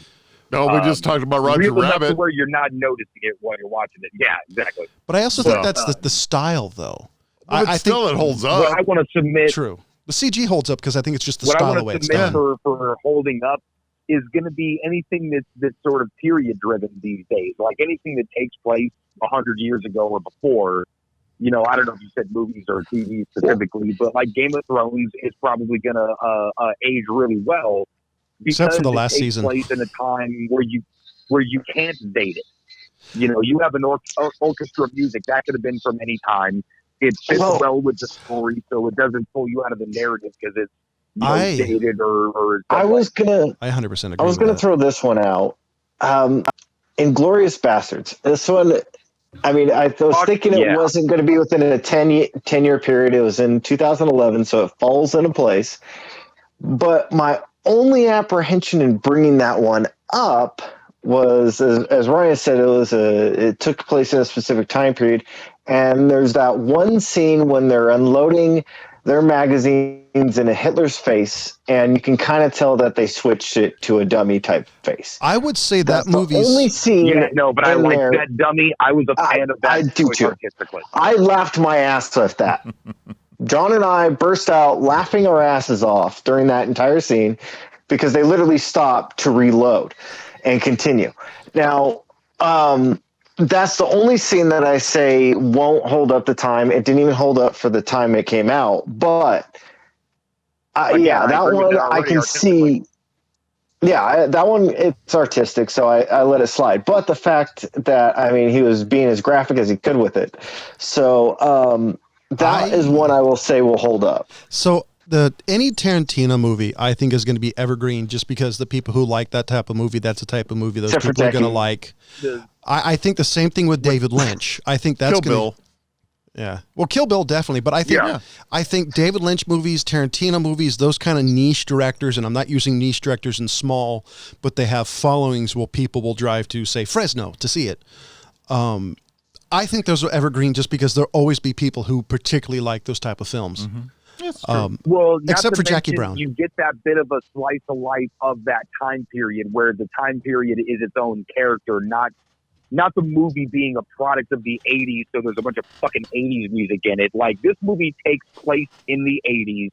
No, we just talked about Roger Rabbit. Where you're not noticing it while you're watching it. Yeah, exactly. But I also think that's the style, though. I think it holds up. What I want to submit. True. The CG holds up because I think it's just the style of the way it's done. For holding up is going to be anything that's sort of period driven these days. Like anything that takes place 100 years ago or before. I don't know if you said movies or TV specifically, but like Game of Thrones is probably going to age really well. Except for the last season. Place in a time where you can't date it. You have an orchestra of music that could have been from any time. It fits well with the story, so it doesn't pull you out of the narrative because it's dated or. I 100% agree. I was going to throw this one out. Inglourious Bastards. This one. I mean, I was thinking it wasn't going to be within a 10-year period. It was in 2011, so it falls into place. But my only apprehension in bringing that one up was, as Ryan said, it took place in a specific time period, and there's that one scene when they're unloading their magazines in a Hitler's face, and you can kind of tell that they switched it to a dummy type face. I would say that movie's only scene. But I like that dummy. I was a fan of that. I do too. I laughed my ass off that. John and I burst out laughing our asses off during that entire scene because they literally stopped to reload and continue. Now, that's the only scene that I say won't hold up the time. It didn't even hold up for the time it came out. But that one I can see. Yeah, that one, it's artistic, so I let it slide. But the fact that, I mean, he was being as graphic as he could with it. So that is one I will say will hold up. So any Tarantino movie, I think, is going to be evergreen just because the people who like that type of movie, that's the type of movie those people are going to like. I think the same thing with David Lynch. I think that's Kill Bill. Yeah. Well, Kill Bill definitely, but I think David Lynch movies, Tarantino movies, those kind of niche directors, and I'm not using niche directors in small, but they have followings where people will drive to, say, Fresno to see it. I think those are evergreen just because there'll always be people who particularly like those type of films. Mm-hmm. That's true. Well, except for Jackie mention, Brown. you get that bit of a slice of life of that time period where the time period is its own character, not the movie being a product of the 80s, so there's a bunch of fucking 80s music in it. Like, this movie takes place in the 80s.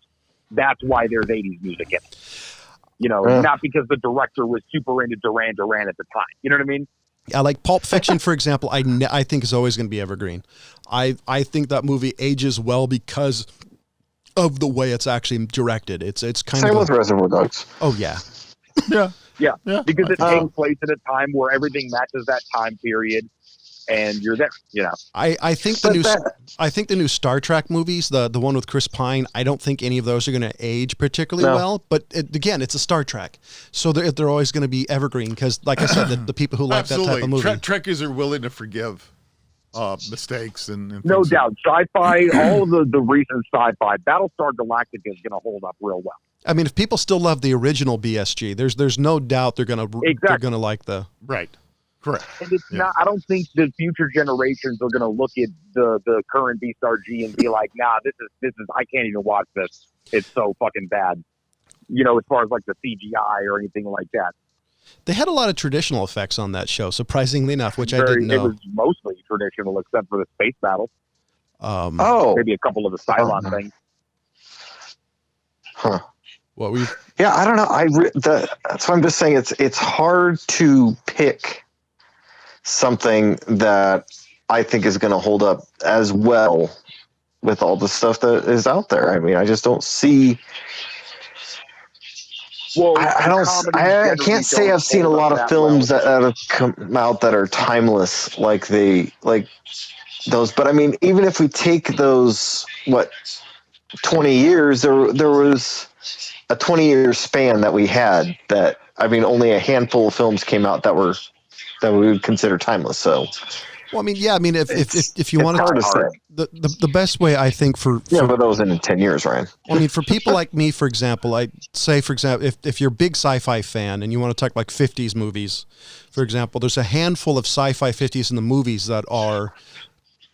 That's why there's 80s music in it. You know, not because the director was super into Duran Duran at the time. You know what I mean? Yeah, like Pulp Fiction, for example, I think is always going to be evergreen. I think that movie ages well because of the way it's actually directed. It's kind Same of with Reservoir Dogs. Oh yeah. Yeah, because it takes place at a time where everything matches that time period, and you're there. You know, I think the new Star Trek movies, the one with Chris Pine, I don't think any of those are going to age particularly well. But again, it's a Star Trek, so they're always going to be evergreen because, like I said, the people who like that type of movie, Trekkies are willing to forgive mistakes and no doubt. Sci-fi, all of the recent sci-fi, Battlestar Galactica is going to hold up real well. I mean, if people still love the original BSG, there's no doubt they're gonna like the right. Correct. And it's not. I don't think the future generations are going to look at the current BSRG and be like, "Nah, this is. I can't even watch this. It's so fucking bad." You know, as far as like the CGI or anything like that. They had a lot of traditional effects on that show, surprisingly enough, which I didn't know. It was mostly traditional, except for the space battle. Maybe a couple of the Cylon things. Huh. What were you? Yeah, I don't know. That's why I'm just saying it's hard to pick something that I think is going to hold up as well with all the stuff that is out there. I mean, I just don't see. Well, I can't say I've seen a lot of films that have come out that are timeless like those. But I mean, even if we take those 20 years, there was a 20-year span that we had that, I mean, only a handful of films came out that we would consider timeless. So, well, I mean, yeah, I mean, if you want to say the best way I think for but those in 10 years, Ryan. I mean, for people like me, for example, if you're a big sci-fi fan and you want to talk like 50s movies, for example, there's a handful of sci-fi 50s in the movies that are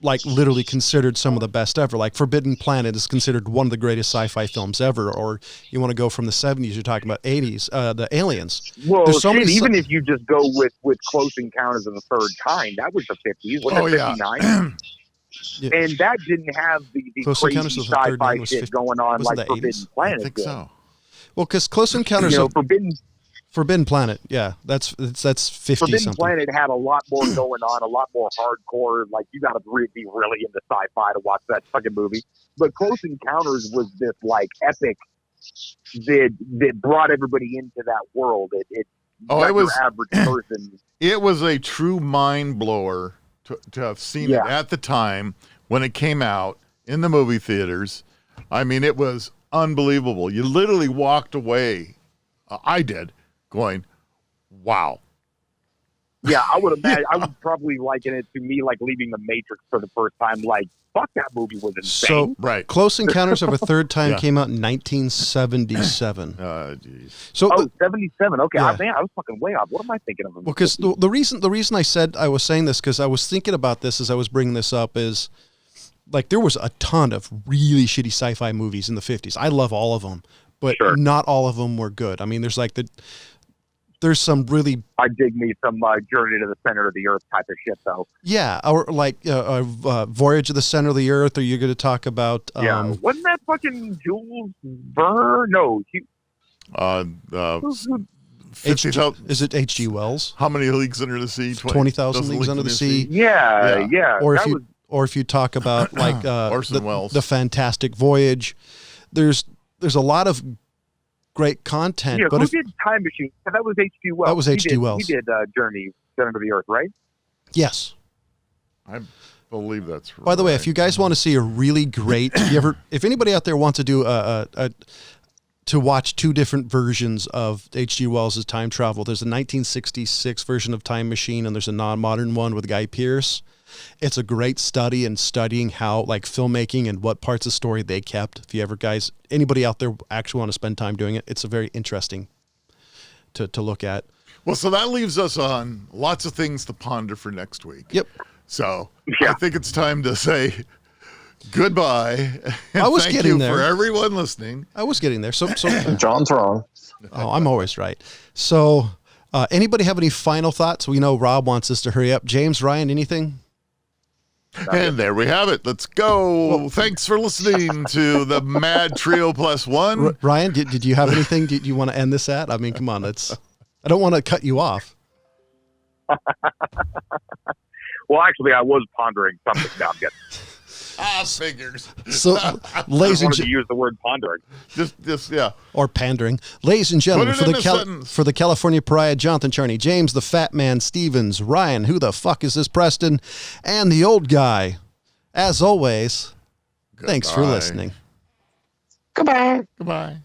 like literally considered some of the best ever. Like Forbidden Planet is considered one of the greatest sci-fi films ever. Or you want to go from the 70s, you're talking about 80s, the Aliens. Well, even if you just go with Close Encounters of the Third Kind, that was the 50s. Wasn't it 59? Yeah. And that didn't have the crazy sci-fi shit going on like Forbidden Planet. I think so. Well, because Close Encounters of Forbidden Planet, yeah, that's 50 Forbidden something. Planet had a lot more going on, a lot more hardcore. Like, you got to be really into sci-fi to watch that fucking movie. But Close Encounters was this like epic that brought everybody into that world. It was your average person. It was a true mind blower to have seen it at the time when it came out in the movie theaters. I mean, it was unbelievable. You literally walked away. I did. Going, wow. Yeah, I would imagine. I would probably liken it to me like leaving the Matrix for the first time. Like, fuck, that movie was insane. So, right. Close Encounters of a Third Time came out in 1977. Jeez. So 77. Okay, I was fucking way off. What am I thinking of? Well, because the reason I said I was saying this, because I was thinking about this as I was bringing this up, is like there was a ton of really shitty sci-fi movies in the 50s. I love all of them, but not all of them were good. I mean, there's some really. I dig me some Journey to the Center of the Earth type of shit, though. Yeah, or like Voyage to the Center of the Earth. Or you're going to talk about? Wasn't that fucking Jules Verne? No, is it H.G. Wells? How many leagues under the sea? 20,000 Leagues Under the Sea. Yeah. Or if you talk about like Orson Welles, the Fantastic Voyage, there's a lot of great content. Yeah, but who did Time Machine? That was H.G. Wells. That was H.G. Wells. He did Journey Center of the Earth, right? Yes. I believe that's right. By the way, if you guys want to see a really great, if anybody out there wants to do to watch two different versions of H.G. Wells' time travel, there's a 1966 version of Time Machine and there's a non-modern one with Guy Pearce. It's a great study in studying how like filmmaking and what parts of story they kept. If you ever anybody out there actually want to spend time doing it, it's a very interesting to look at. Well, so that leaves us on lots of things to ponder for next week. Yep. So Yeah. I think it's time to say goodbye. And I was thank getting you there. for everyone listening. I was getting there. So John's wrong. oh, I'm always right. So anybody have any final thoughts? We know Rob wants us to hurry up. James, Ryan, anything? And there we have it. Let's go. Thanks for listening to the Mad Trio Plus One. Ryan, did you have anything? Do you want to end this at? I mean, come on. I don't want to cut you off. Well, actually, I was pondering something. No, I'm getting. Figures. So, I ladies and wanted to use the word pondering. Just yeah. or pandering. Ladies and gentlemen, Put it in a sentence. for the California Pariah, Jonathan Charney, James the Fat Man Stevens, Ryan, who the fuck is this Preston, and the old guy. As always, thanks for Goodbye. listening. Goodbye. Goodbye.